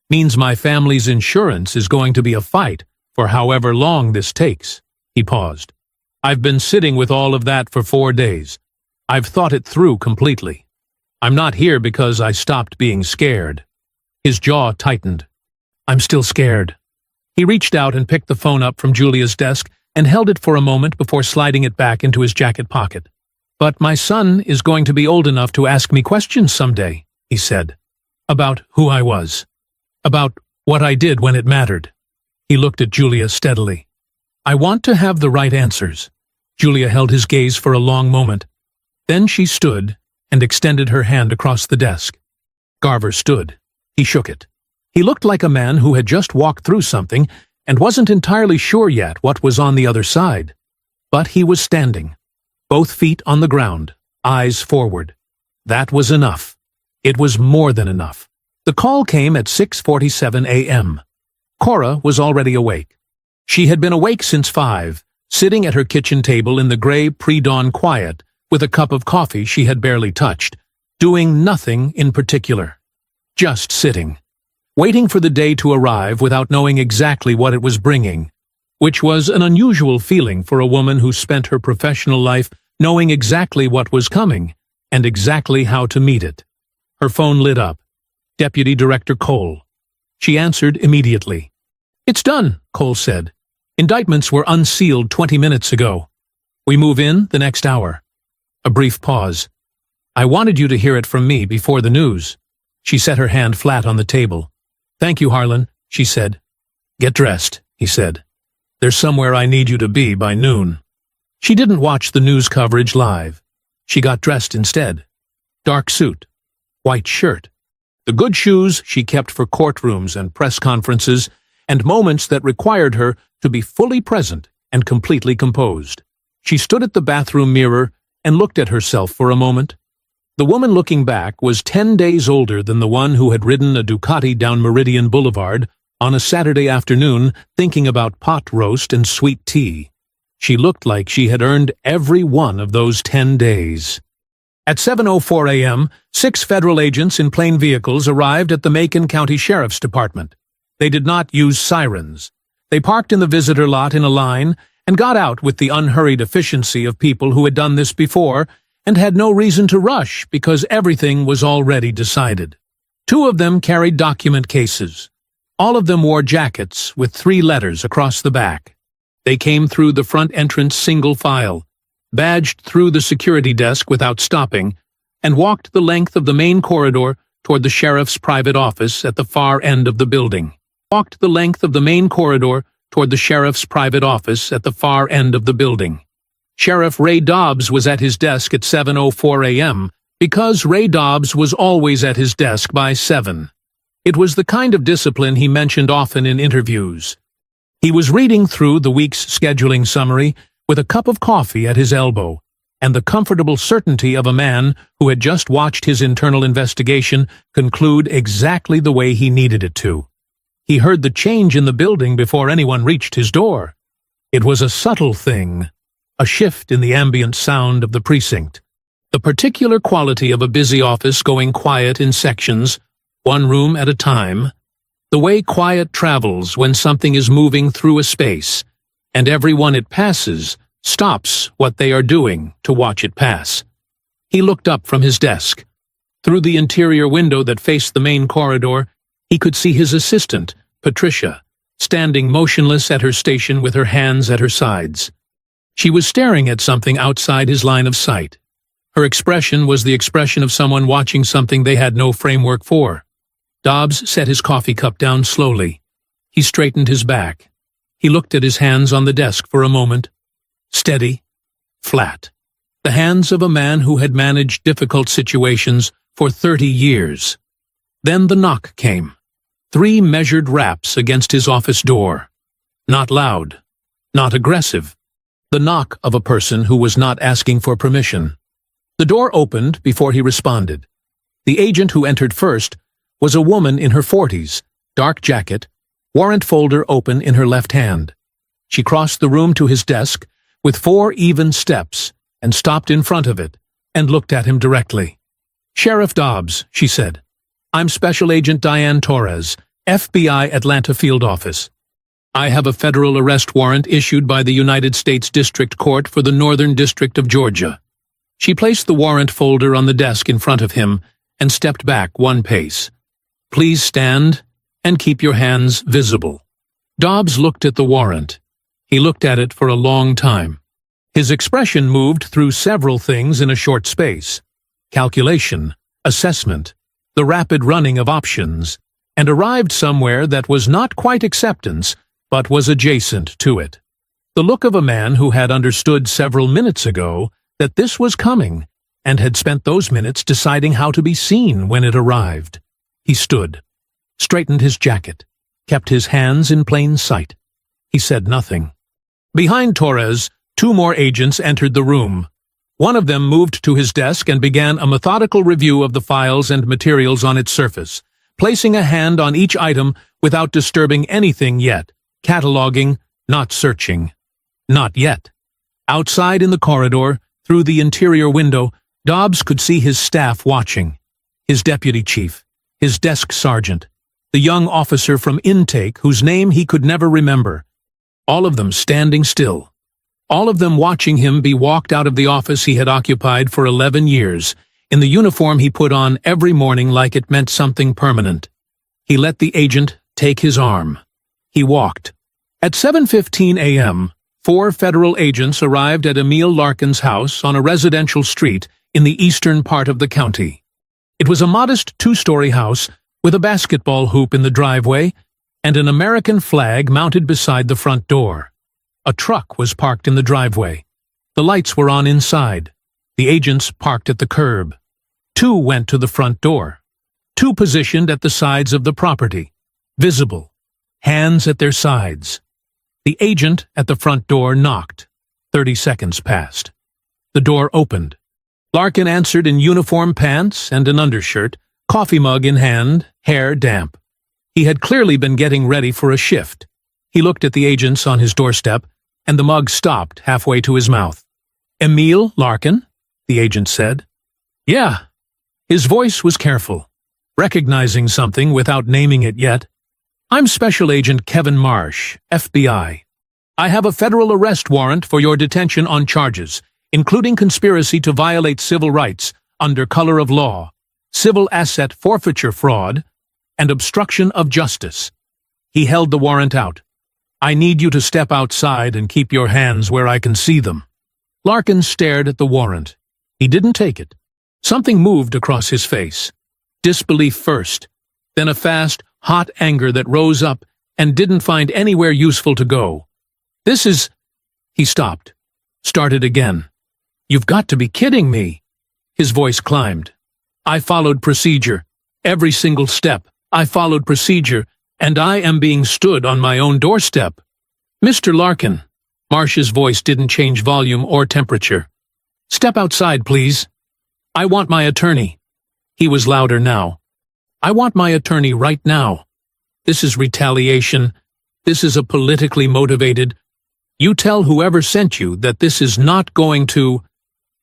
means my family's insurance is going to be a fight for however long this takes." He paused. "I've been sitting with all of that for 4 days. I've thought it through completely. I'm not here because I stopped being scared." His jaw tightened. "I'm still scared." He reached out and picked the phone up from Julia's desk and held it for a moment before sliding it back into his jacket pocket. "But my son is going to be old enough to ask me questions someday," he said. "About who I was. About what I did when it mattered." He looked at Julia steadily. "I want to have the right answers." Julia held his gaze for a long moment. Then she stood and extended her hand across the desk. Garver stood. He shook it. He looked like a man who had just walked through something and wasn't entirely sure yet what was on the other side. But he was standing, both feet on the ground, eyes forward. That was enough. It was more than enough. The call came at 6:47 a.m. Cora was already awake. She had been awake since 5, sitting at her kitchen table in the gray pre-dawn quiet with a cup of coffee she had barely touched, doing nothing in particular. Just sitting, waiting for the day to arrive without knowing exactly what it was bringing, which was an unusual feeling for a woman who spent her professional life knowing exactly what was coming and exactly how to meet it. Her phone lit up. Deputy Director Cole. She answered immediately. "It's done," Cole said. "Indictments were unsealed 20 minutes ago. We move in the next hour." A brief pause. "I wanted you to hear it from me before the news." She set her hand flat on the table. "Thank you, Harlan," she said. "Get dressed," he said. "There's somewhere I need you to be by noon." She didn't watch the news coverage live. She got dressed instead. Dark suit, white shirt. The good shoes she kept for courtrooms and press conferences and moments that required her to be fully present and completely composed. She stood at the bathroom mirror and looked at herself for a moment. The woman looking back was 10 days older than the one who had ridden a Ducati down Meridian Boulevard on a Saturday afternoon thinking about pot roast and sweet tea. She looked like she had earned every one of those 10 days. At 7:04 a.m., 6 federal agents in plain vehicles arrived at the Macon County Sheriff's Department. They did not use sirens. They parked in the visitor lot in a line and got out with the unhurried efficiency of people who had done this before and had no reason to rush because everything was already decided. 2 of them carried document cases. All of them wore jackets with 3 letters across the back. They came through the front entrance single file, badged through the security desk without stopping, and walked the length of the main corridor toward the sheriff's private office at the far end of the building. Walked the length of the main corridor toward the sheriff's private office at the far end of the building. Sheriff Ray Dobbs was at his desk at 7:04 a.m. because Ray Dobbs was always at his desk by 7. It was the kind of discipline he mentioned often in interviews. He was reading through the week's scheduling summary with a cup of coffee at his elbow, and the comfortable certainty of a man who had just watched his internal investigation conclude exactly the way he needed it to. He heard the change in the building before anyone reached his door. It was a subtle thing, a shift in the ambient sound of the precinct, the particular quality of a busy office going quiet in sections, one room at a time, the way quiet travels when something is moving through a space, and everyone it passes stops what they are doing to watch it pass. He looked up from his desk. Through the interior window that faced the main corridor, he could see his assistant, Patricia, standing motionless at her station with her hands at her sides. She was staring at something outside his line of sight. Her expression was the expression of someone watching something they had no framework for. Dobbs set his coffee cup down slowly. He straightened his back. He looked at his hands on the desk for a moment. Steady, flat. The hands of a man who had managed difficult situations for 30 years. Then the knock came. 3 measured raps against his office door. Not loud, not aggressive. The knock of a person who was not asking for permission. The door opened before he responded. The agent who entered first was a woman in her 40s, dark jacket, warrant folder open in her left hand. She crossed the room to his desk with 4 even steps and stopped in front of it and looked at him directly. "Sheriff Dobbs," she said. "I'm Special Agent Diane Torres, FBI Atlanta Field Office. I have a federal arrest warrant issued by the United States District Court for the Northern District of Georgia." She placed the warrant folder on the desk in front of him and stepped back 1 pace. "Please stand and keep your hands visible." Dobbs looked at the warrant. He looked at it for a long time. His expression moved through several things in a short space. Calculation, assessment, the rapid running of options, and arrived somewhere that was not quite acceptance, but was adjacent to it. The look of a man who had understood several minutes ago that this was coming, and had spent those minutes deciding how to be seen when it arrived. He stood, straightened his jacket, kept his hands in plain sight. He said nothing. Behind Torres, 2 more agents entered the room. One of them moved to his desk and began a methodical review of the files and materials on its surface, placing a hand on each item without disturbing anything yet, cataloging, not searching. Not yet. Outside in the corridor, through the interior window, Dobbs could see his staff watching. His deputy chief, his desk sergeant, the young officer from intake whose name he could never remember. All of them standing still. All of them watching him be walked out of the office he had occupied for 11 years, in the uniform he put on every morning like it meant something permanent. He let the agent take his arm. He walked. At 7:15 a.m., 4 federal agents arrived at Emil Larkin's house on a residential street in the eastern part of the county. It was a modest 2-story house with a basketball hoop in the driveway and an American flag mounted beside the front door. A truck was parked in the driveway. The lights were on inside. The agents parked at the curb. 2 went to the front door. 2 positioned at the sides of the property, visible, hands at their sides. The agent at the front door knocked. 30 seconds passed. The door opened. Larkin answered in uniform pants and an undershirt, coffee mug in hand, hair damp. He had clearly been getting ready for a shift. He looked at the agents on his doorstep, and the mug stopped halfway to his mouth. "Emil Larkin?" the agent said. "Yeah." His voice was careful, recognizing something without naming it yet. "I'm Special Agent Kevin Marsh, FBI. I have a federal arrest warrant for your detention on charges, including conspiracy to violate civil rights under color of law, civil asset forfeiture fraud, and obstruction of justice." He held the warrant out. "I need you to step outside and keep your hands where I can see them." Larkin stared at the warrant. He didn't take it. Something moved across his face. Disbelief first, then a fast, hot anger that rose up and didn't find anywhere useful to go. "This is—" He stopped, started again. "You've got to be kidding me." His voice climbed. "I followed procedure. Every single step. I followed procedure, and I am being stood on my own doorstep." "Mr. Larkin." Marsh's voice didn't change volume or temperature. "Step outside, please. I want my attorney." He was louder now. "I want my attorney right now. This is retaliation. This is a politically motivated. You tell whoever sent you that this is not going to—"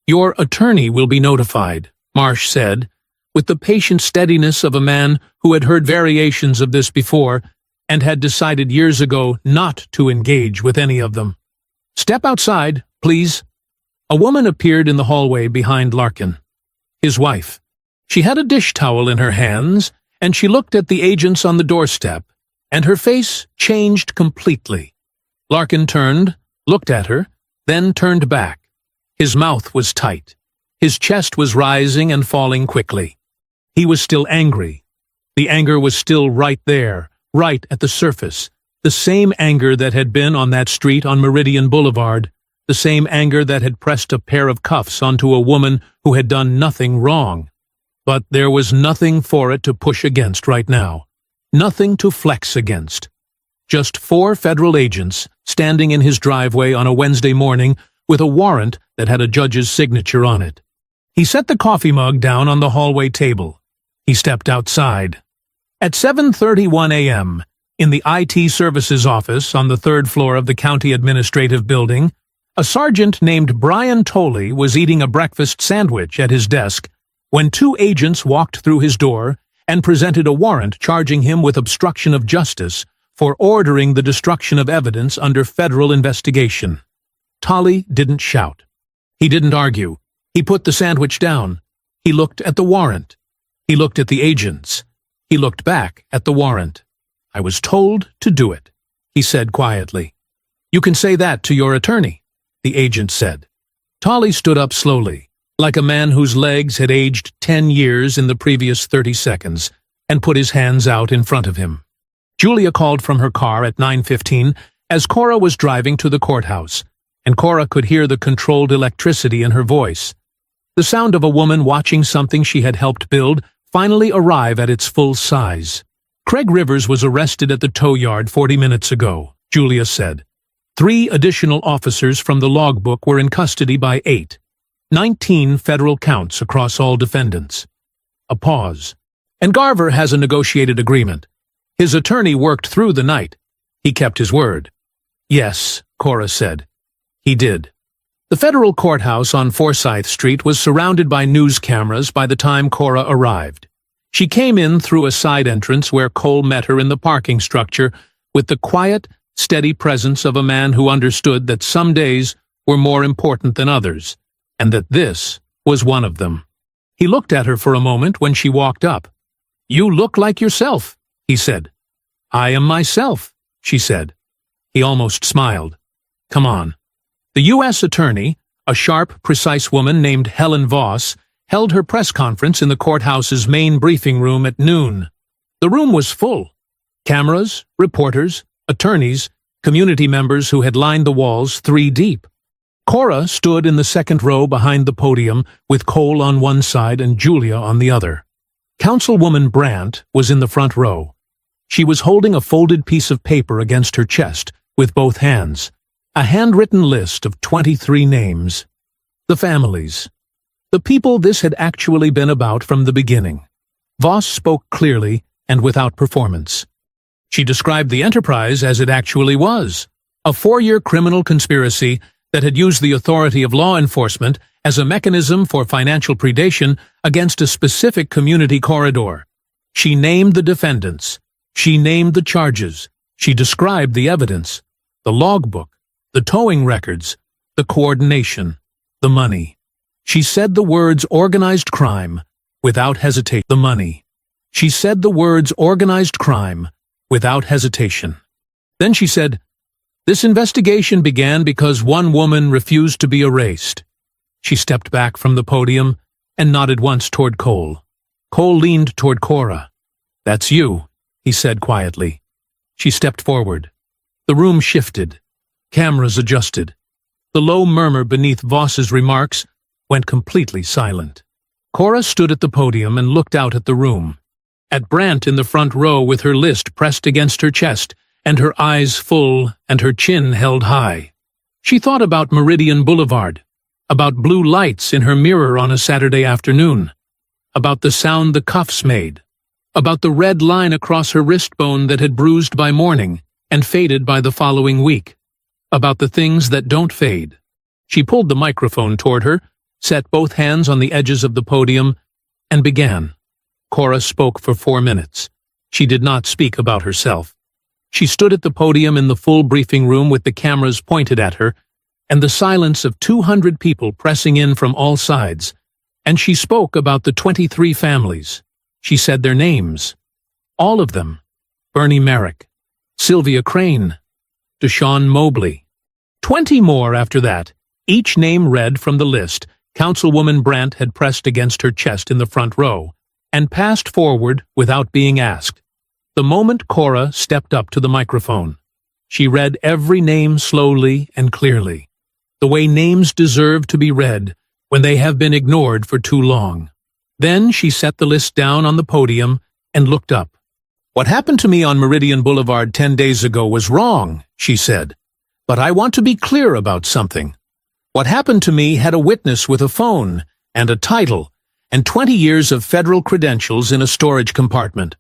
"Your attorney will be notified," Marsh said, with the patient steadiness of a man who had heard variations of this before and had decided years ago not to engage with any of them. "Step outside, please." A woman appeared in the hallway behind Larkin. His wife. She had a dish towel in her hands, and she looked at the agents on the doorstep, and her face changed completely. Larkin turned, looked at her, then turned back. His mouth was tight. His chest was rising and falling quickly. He was still angry. The anger was still right there, right at the surface. The same anger that had been on that street on Meridian Boulevard. The same anger that had pressed a pair of cuffs onto a woman who had done nothing wrong. But there was nothing for it to push against right now. Nothing to flex against. Just 4 federal agents standing in his driveway on a Wednesday morning with a warrant that had a judge's signature on it. He set the coffee mug down on the hallway table. He stepped outside. At 7:31 a.m., in the IT services office on the 3rd floor of the county administrative building, a sergeant named Brian Tolley was eating a breakfast sandwich at his desk when 2 agents walked through his door and presented a warrant charging him with obstruction of justice for ordering the destruction of evidence under federal investigation. Tolley didn't shout. He didn't argue. He put the sandwich down. He looked at the warrant. He looked at the agents. He looked back at the warrant. "I was told to do it," he said quietly. "You can say that to your attorney," the agent said. Tolley stood up slowly, like a man whose legs had aged 10 years in the previous 30 seconds, and put his hands out in front of him. Julia called from her car at 9:15 as Cora was driving to the courthouse, and Cora could hear the controlled electricity in her voice. The sound of a woman watching something she had helped build finally arrive at its full size. "Craig Rivers was arrested at the tow yard 40 minutes ago," Julia said. 3 additional officers from the logbook were in custody by 8. 19 federal counts across all defendants. A pause. "And Garver has a negotiated agreement. His attorney worked through the night. He kept his word." "Yes," Cora said. "He did." The federal courthouse on Forsyth Street was surrounded by news cameras by the time Cora arrived. She came in through a side entrance where Cole met her in the parking structure with the quiet, steady presence of a man who understood that some days were more important than others, and that this was one of them. He looked at her for a moment when she walked up. "You look like yourself," he said. "I am myself," she said. He almost smiled. "Come on." The U.S. attorney, a sharp, precise woman named Helen Voss, held her press conference in the courthouse's main briefing room at noon. The room was full. Cameras, reporters, attorneys, community members who had lined the walls 3 deep. Cora stood in the 2nd row behind the podium with Cole on one side and Julia on the other. Councilwoman Brandt was in the front row. She was holding a folded piece of paper against her chest with both hands, a handwritten list of 23 names. The families. The people this had actually been about from the beginning. Voss spoke clearly and without performance. She described the enterprise as it actually was, a 4-year criminal conspiracy that had used the authority of law enforcement as a mechanism for financial predation against a specific community corridor. She named the defendants. She named the charges. She described the evidence, the logbook, the towing records, the coordination, the money. She said the words organized crime without hesitation. The money. She said the words organized crime without hesitation. Then she said, "This investigation began because one woman refused to be erased." She stepped back from the podium and nodded once toward Cole. Cole leaned toward Cora. "That's you," he said quietly. She stepped forward. The room shifted. Cameras adjusted. The low murmur beneath Voss's remarks went completely silent. Cora stood at the podium and looked out at the room. At Brandt in the front row with her list pressed against her chest, and her eyes full and her chin held high. She thought about Meridian Boulevard, about blue lights in her mirror on a Saturday afternoon, about the sound the cuffs made, about the red line across her wrist bone that had bruised by morning and faded by the following week, about the things that don't fade. She pulled the microphone toward her, set both hands on the edges of the podium, and began. Cora spoke for 4 minutes. She did not speak about herself. She stood at the podium in the full briefing room with the cameras pointed at her, and the silence of 200 people pressing in from all sides, and she spoke about the 23 families. She said their names. All of them. Bernie Merrick, Sylvia Crane, Deshaun Mobley. 20 more after that, each name read from the list. Councilwoman Brandt had pressed against her chest in the front row, and passed forward without being asked. The moment Cora stepped up to the microphone, she read every name slowly and clearly, the way names deserve to be read when they have been ignored for too long. Then she set the list down on the podium and looked up. "What happened to me on Meridian Boulevard 10 days ago was wrong," she said. "But I want to be clear about something. What happened to me had a witness with a phone and a title and 20 years of federal credentials in a storage compartment.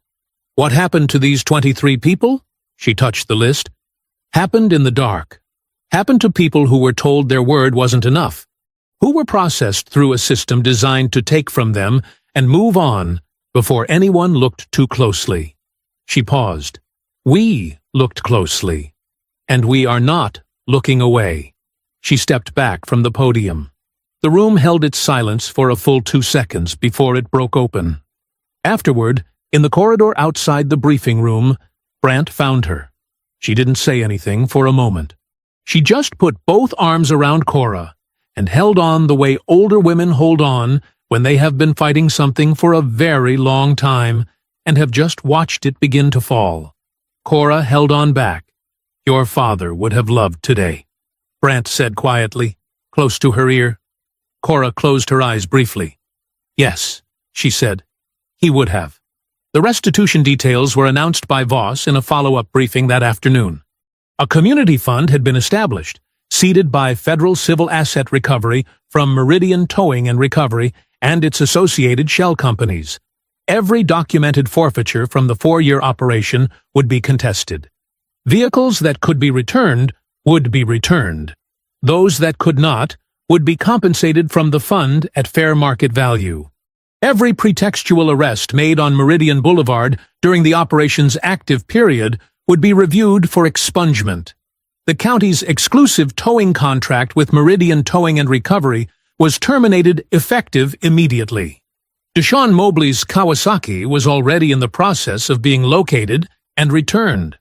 What happened to these 23 people?" She touched the list. "Happened in the dark. Happened to people who were told their word wasn't enough, who were processed through a system designed to take from them and move on before anyone looked too closely." She paused. "We looked closely, and we are not looking away." She stepped back from the podium. The room held its silence for a full 2 seconds before it broke open. Afterward, in the corridor outside the briefing room, Brandt found her. She didn't say anything for a moment. She just put both arms around Cora and held on the way older women hold on when they have been fighting something for a very long time and have just watched it begin to fall. Cora held on back. "Your father would have loved today," Brandt said quietly, close to her ear. Cora closed her eyes briefly. "Yes," she said, "he would have." The restitution details were announced by Voss in a follow-up briefing that afternoon. A community fund had been established, seeded by federal civil asset recovery from Meridian Towing and Recovery and its associated shell companies. Every documented forfeiture from the 4-year operation would be contested. Vehicles that could be returned would be returned. Those that could not would be compensated from the fund at fair market value. Every pretextual arrest made on Meridian Boulevard during the operation's active period would be reviewed for expungement. The county's exclusive towing contract with Meridian Towing and Recovery was terminated effective immediately. Deshaun Mobley's Kawasaki was already in the process of being located and returned.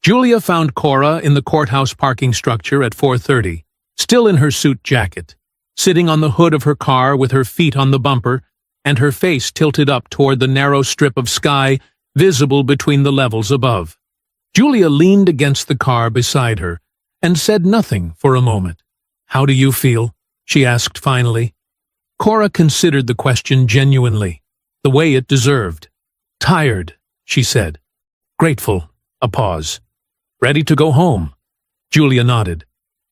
Julia found Cora in the courthouse parking structure at 4:30, still in her suit jacket, sitting on the hood of her car with her feet on the bumper and her face tilted up toward the narrow strip of sky visible between the levels above. Julia leaned against the car beside her and said nothing for a moment. "How do you feel?" she asked finally. Cora considered the question genuinely, the way it deserved. "Tired," she said. "Grateful." A pause. "Ready to go home?" Julia nodded.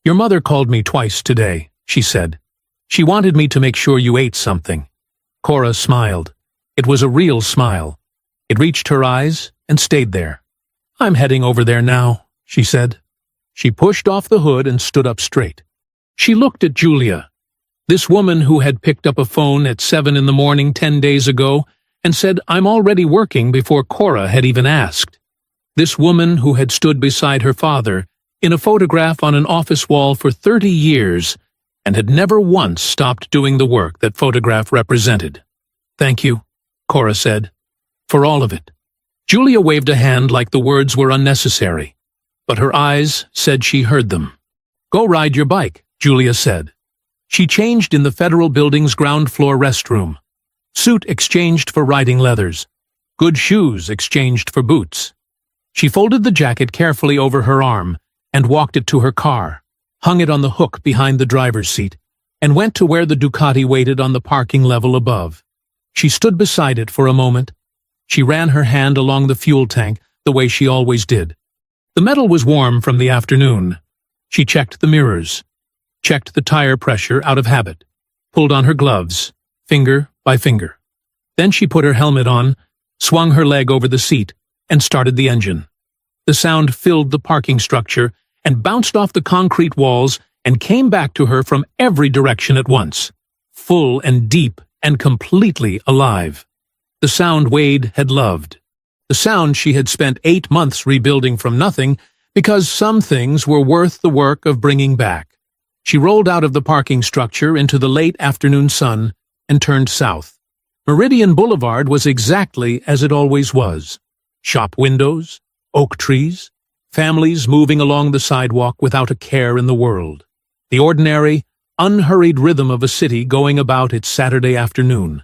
"Your mother called me twice today," she said. "She wanted me to make sure you ate something." Cora smiled. It was a real smile. It reached her eyes and stayed there. "I'm heading over there now," she said. She pushed off the hood and stood up straight. She looked at Julia, this woman who had picked up a phone at 7 in the morning 10 days ago and said, "I'm already working," before Cora had even asked. This woman who had stood beside her father in a photograph on an office wall for 30 years and had never once stopped doing the work that photograph represented. "Thank you," Cora said, "for all of it." Julia waved a hand like the words were unnecessary, but her eyes said she heard them. "Go ride your bike," Julia said. She changed in the federal building's ground-floor restroom. Suit exchanged for riding leathers. Good shoes exchanged for boots. She folded the jacket carefully over her arm and walked it to her car. hung it on the hook behind the driver's seat, and went to where the Ducati waited on the parking level above. She stood beside it for a moment. She ran her hand along the fuel tank the way she always did. The metal was warm from the afternoon. She checked the mirrors, checked the tire pressure out of habit, pulled on her gloves, finger by finger. Then she put her helmet on, swung her leg over the seat, and started the engine. The sound filled the parking structure and bounced off the concrete walls and came back to her from every direction at once, full and deep and completely alive. The sound Wade had loved. The sound she had spent 8 months rebuilding from nothing because some things were worth the work of bringing back. She rolled out of the parking structure into the late afternoon sun and turned south. Meridian Boulevard was exactly as it always was. Shop windows, oak trees, families moving along the sidewalk without a care in the world. The ordinary, unhurried rhythm of a city going about its Saturday afternoon.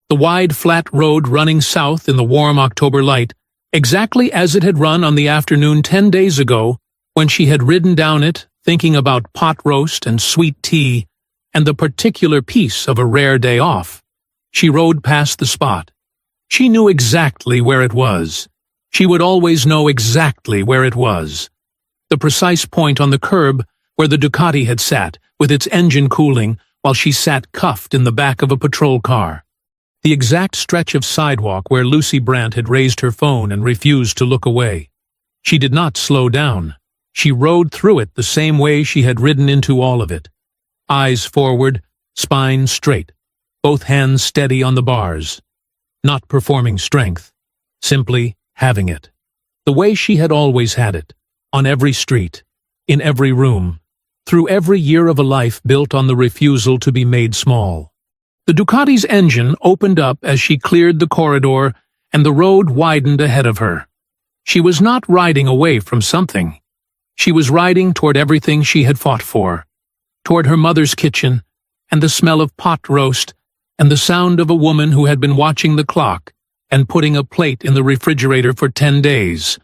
The wide, flat road running south in the warm October light, exactly as it had run on the afternoon 10 days ago, when she had ridden down it, thinking about pot roast and sweet tea, and the particular piece of a rare day off. She rode past the spot. She knew exactly where it was. She would always know exactly where it was. The precise point on the curb where the Ducati had sat, with its engine cooling, while she sat cuffed in the back of a patrol car. The exact stretch of sidewalk where Lucy Brandt had raised her phone and refused to look away. She did not slow down. She rode through it the same way she had ridden into all of it. Eyes forward, spine straight, both hands steady on the bars. Not performing strength, simply having it. The way she had always had it, on every street, in every room, through every year of a life built on the refusal to be made small. The Ducati's engine opened up as she cleared the corridor, and the road widened ahead of her. She was not riding away from something. She was riding toward everything she had fought for, toward her mother's kitchen, and the smell of pot roast, and the sound of a woman who had been watching the clock and putting a plate in the refrigerator for 10 days,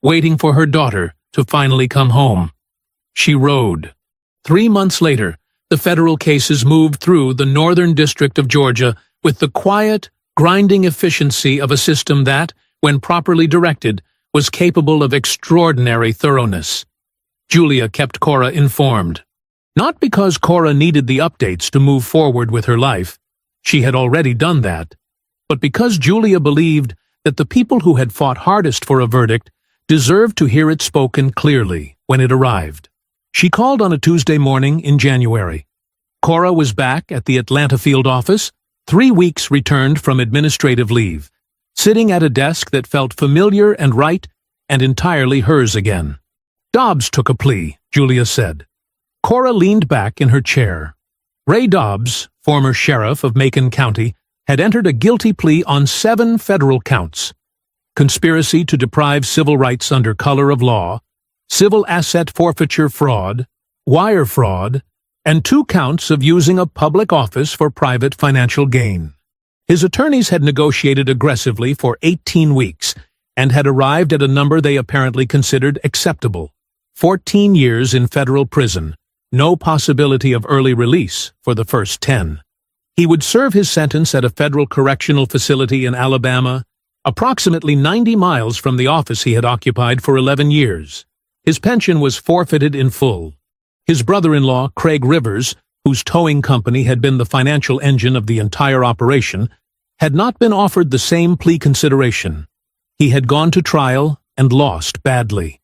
waiting for her daughter to finally come home. She rode. 3 months later, the federal cases moved through the Northern District of Georgia with the quiet, grinding efficiency of a system that, when properly directed, was capable of extraordinary thoroughness. Julia kept Cora informed. Not because Cora needed the updates to move forward with her life. She had already done that. But because Julia believed that the people who had fought hardest for a verdict deserved to hear it spoken clearly when it arrived. She called on a Tuesday morning in January. Cora was back at the Atlanta field office, 3 weeks returned from administrative leave, sitting at a desk that felt familiar and right and entirely hers again. Dobbs took a plea, Julia said. Cora leaned back in her chair. Ray Dobbs, former sheriff of Macon County, had entered a guilty plea on 7 federal counts: conspiracy to deprive civil rights under color of law, civil asset forfeiture fraud, wire fraud, and 2 counts of using a public office for private financial gain. His attorneys had negotiated aggressively for 18 weeks and had arrived at a number they apparently considered acceptable: 14 years in federal prison, no possibility of early release for the first 10. He would serve his sentence at a federal correctional facility in Alabama, approximately 90 miles from the office he had occupied for 11 years. His pension was forfeited in full. His brother-in-law, Craig Rivers, whose towing company had been the financial engine of the entire operation, had not been offered the same plea consideration. He had gone to trial and lost badly.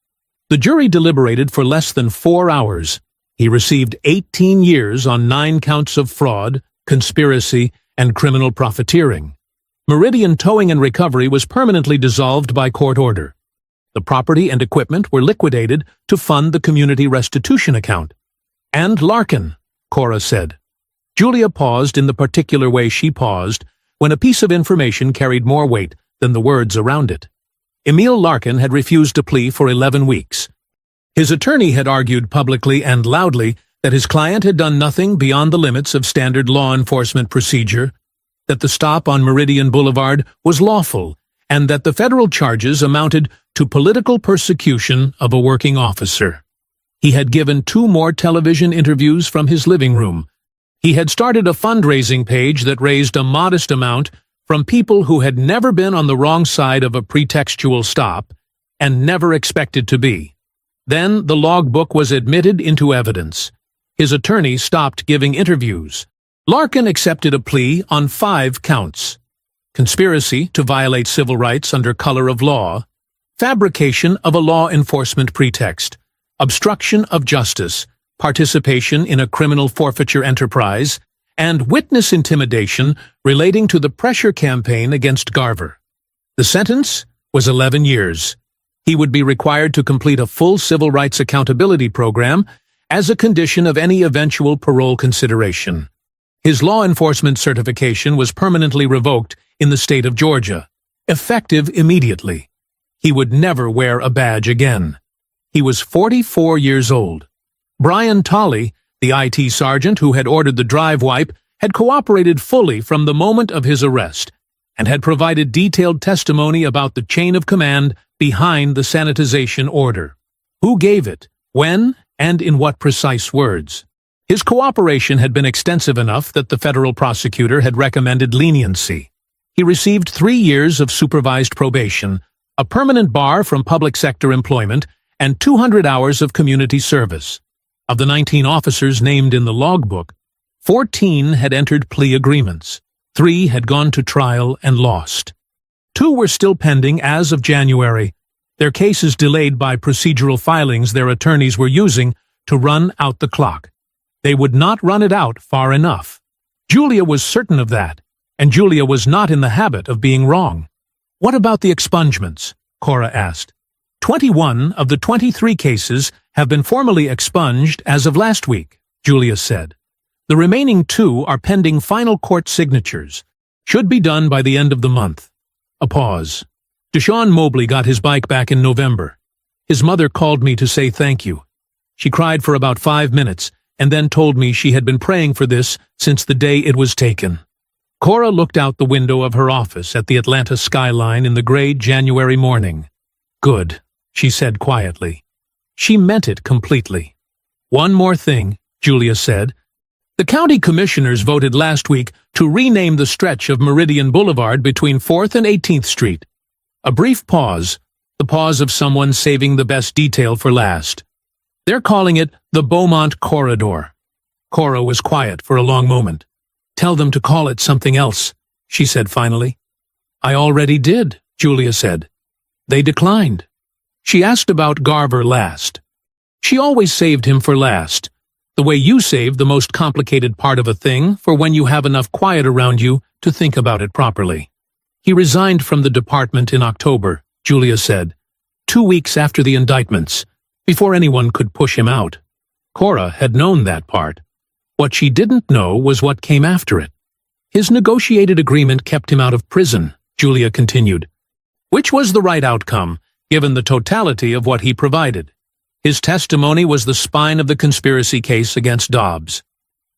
The jury deliberated for less than 4 hours. He received 18 years on 9 counts of fraud, conspiracy, and criminal profiteering. Meridian Towing and Recovery was permanently dissolved by court order. The property and equipment were liquidated to fund the community restitution account. And Larkin, Cora said. Julia paused in the particular way she paused when a piece of information carried more weight than the words around it. Emil Larkin had refused a plea for 11 weeks. His attorney had argued publicly and loudly that his client had done nothing beyond the limits of standard law enforcement procedure, that the stop on Meridian Boulevard was lawful, and that the federal charges amounted to political persecution of a working officer. He had given 2 more television interviews from his living room. He had started a fundraising page that raised a modest amount from people who had never been on the wrong side of a pretextual stop and never expected to be. Then the logbook was admitted into evidence. His attorney stopped giving interviews. Larkin accepted a plea on 5 counts: conspiracy to violate civil rights under color of law, fabrication of a law enforcement pretext, obstruction of justice, participation in a criminal forfeiture enterprise, and witness intimidation relating to the pressure campaign against Garver. The sentence was 11 years. He would be required to complete a full civil rights accountability program as a condition of any eventual parole consideration. His law enforcement certification was permanently revoked in the state of Georgia, effective immediately. He would never wear a badge again. He was 44 years old. Brian Tolley, the IT sergeant who had ordered the drive wipe, had cooperated fully from the moment of his arrest and had provided detailed testimony about the chain of command behind the sanitization order. Who gave it, when, and in what precise words? His cooperation had been extensive enough that the federal prosecutor had recommended leniency. He received 3 years of supervised probation, a permanent bar from public sector employment, and 200 hours of community service. Of the 19 officers named in the logbook, 14 had entered plea agreements. 3 had gone to trial and lost. 2 were still pending as of January, their cases delayed by procedural filings their attorneys were using to run out the clock. They would not run it out far enough. Julia was certain of that, and Julia was not in the habit of being wrong. "What about the expungements?" Cora asked. 21 of the 23 cases have been formally expunged as of last week, Julia said. The remaining 2 are pending final court signatures. Should be done by the end of the month. A pause. Deshaun Mobley got his bike back in November. His mother called me to say thank you. She cried for about 5 minutes and then told me she had been praying for this since the day it was taken. Cora looked out the window of her office at the Atlanta skyline in the gray January morning. "Good," she said quietly. She meant it completely. "One more thing," Julia said. "The county commissioners voted last week to rename the stretch of Meridian Boulevard between 4th and 18th Street. A brief pause, the pause of someone saving the best detail for last. They're calling it the Beaumont Corridor." Cora was quiet for a long moment. "Tell them to call it something else," she said finally. "I already did," Julia said. "They declined." She asked about Garver last. She always saved him for last, the way you save the most complicated part of a thing for when you have enough quiet around you to think about it properly. "He resigned from the department in October," Julia said, 2 weeks after the indictments, before anyone could push him out. Cora had known that part. What she didn't know was what came after it. "His negotiated agreement kept him out of prison," Julia continued, "which was the right outcome, given the totality of what he provided. His testimony was the spine of the conspiracy case against Dobbs.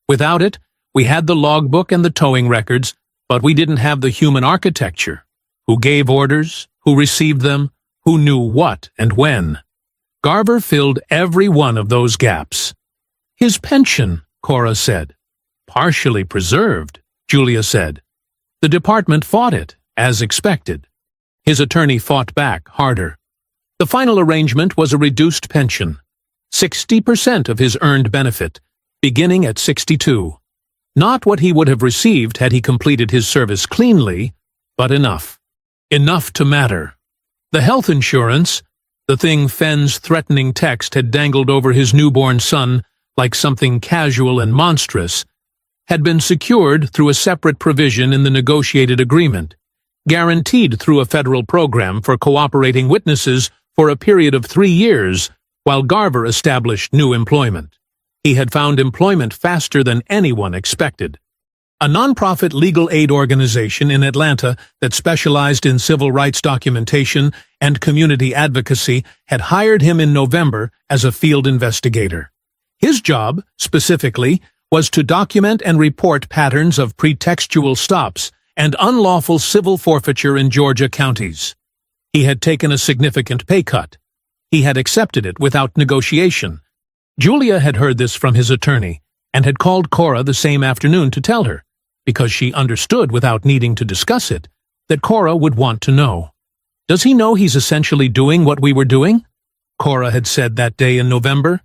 Without it, we had the logbook and the towing records, but we didn't have the human architecture. Who gave orders, who received them, who knew what and when. Garver filled every one of those gaps." "His pension," Cora said. "Partially preserved," Julia said. "The department fought it, as expected." His attorney fought back harder. The final arrangement was a reduced pension, 60% of his earned benefit, beginning at 62. Not what he would have received had he completed his service cleanly, but enough. Enough to matter. The health insurance, the thing Fenn's threatening text had dangled over his newborn son like something casual and monstrous, had been secured through a separate provision in the negotiated agreement, guaranteed through a federal program for cooperating witnesses for a period of 3 years while Garver established new employment. He had found employment faster than anyone expected. A nonprofit legal aid organization in Atlanta that specialized in civil rights documentation and community advocacy had hired him in November as a field investigator. His job, specifically, was to document and report patterns of pretextual stops and unlawful civil forfeiture in Georgia counties. He had taken a significant pay cut. He had accepted it without negotiation, Julia had heard this from his attorney and had called Cora the same afternoon to tell her, because she understood without needing to discuss it, that Cora would want to know. "Does he know he's essentially doing what we were doing?" Cora had said that day in November.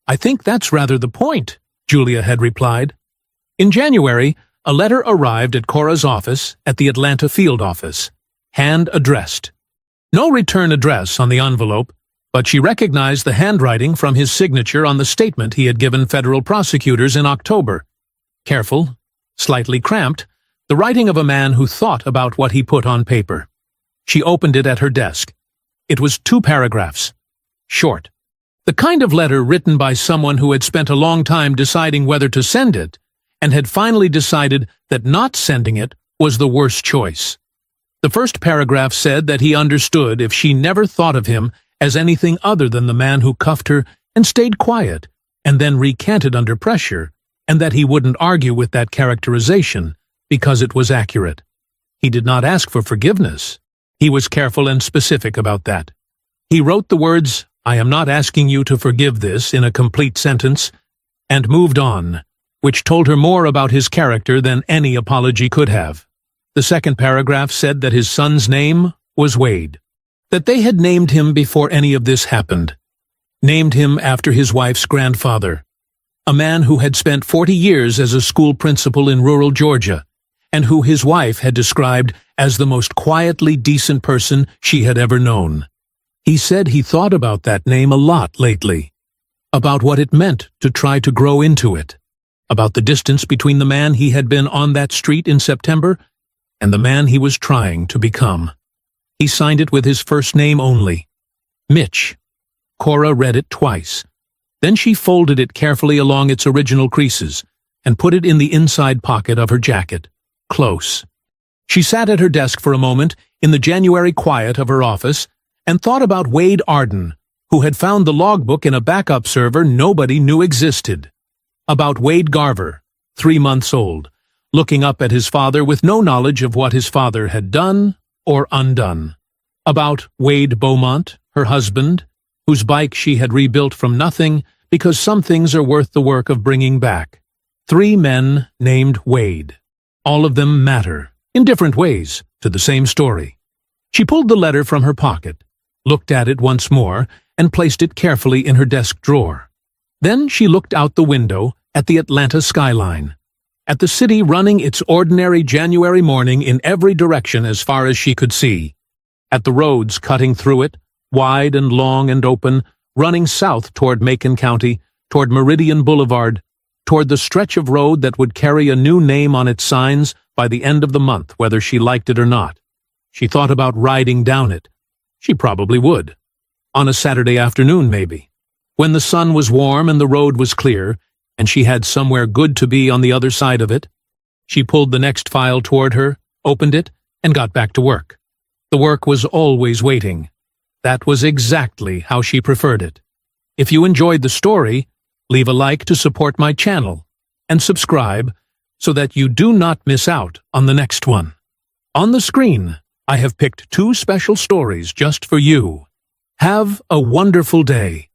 "I think that's rather the point," Julia had replied. In January, a letter arrived at Cora's office at the Atlanta field office, hand-addressed. No return address on the envelope, but she recognized the handwriting from his signature on the statement he had given federal prosecutors in October. Careful, slightly cramped, the writing of a man who thought about what he put on paper. She opened it at her desk. It was 2 paragraphs. Short. The kind of letter written by someone who had spent a long time deciding whether to send it, and had finally decided that not sending it was the worst choice. The first paragraph said that he understood if she never thought of him as anything other than the man who cuffed her and stayed quiet, and then recanted under pressure, and that he wouldn't argue with that characterization because it was accurate. He did not ask for forgiveness. He was careful and specific about that. He wrote the words, "I am not asking you to forgive this," in a complete sentence, and moved on, which told her more about his character than any apology could have. The second paragraph said that his son's name was Wade, that they had named him before any of this happened, named him after his wife's grandfather, a man who had spent 40 years as a school principal in rural Georgia, and who his wife had described as the most quietly decent person she had ever known. He said he thought about that name a lot lately, about what it meant to try to grow into it, about the distance between the man he had been on that street in September and the man he was trying to become. He signed it with his first name only, Mitch. Cora read it twice. Then she folded it carefully along its original creases and put it in the inside pocket of her jacket, close. She sat at her desk for a moment in the January quiet of her office and thought about Wade Arden, who had found the logbook in a backup server nobody knew existed. About Wade Garver, 3 months old, looking up at his father with no knowledge of what his father had done or undone. About Wade Beaumont, her husband, whose bike she had rebuilt from nothing because some things are worth the work of bringing back. 3 men named Wade. All of them matter, in different ways, to the same story. She pulled the letter from her pocket, looked at it once more, and placed it carefully in her desk drawer. Then she looked out the window at the Atlanta skyline, at the city running its ordinary January morning in every direction as far as she could see, at the roads cutting through it, wide and long and open, running south toward Macon County, toward Meridian Boulevard, toward the stretch of road that would carry a new name on its signs by the end of the month, whether she liked it or not. She thought about riding down it. She probably would. On a Saturday afternoon, maybe, when the sun was warm and the road was clear, and she had somewhere good to be on the other side of it. She pulled the next file toward her, opened it, and got back to work. The work was always waiting. That was exactly how she preferred it. If you enjoyed the story, leave a like to support my channel, and subscribe so that you do not miss out on the next one. On the screen, I have picked 2 special stories just for you. Have a wonderful day.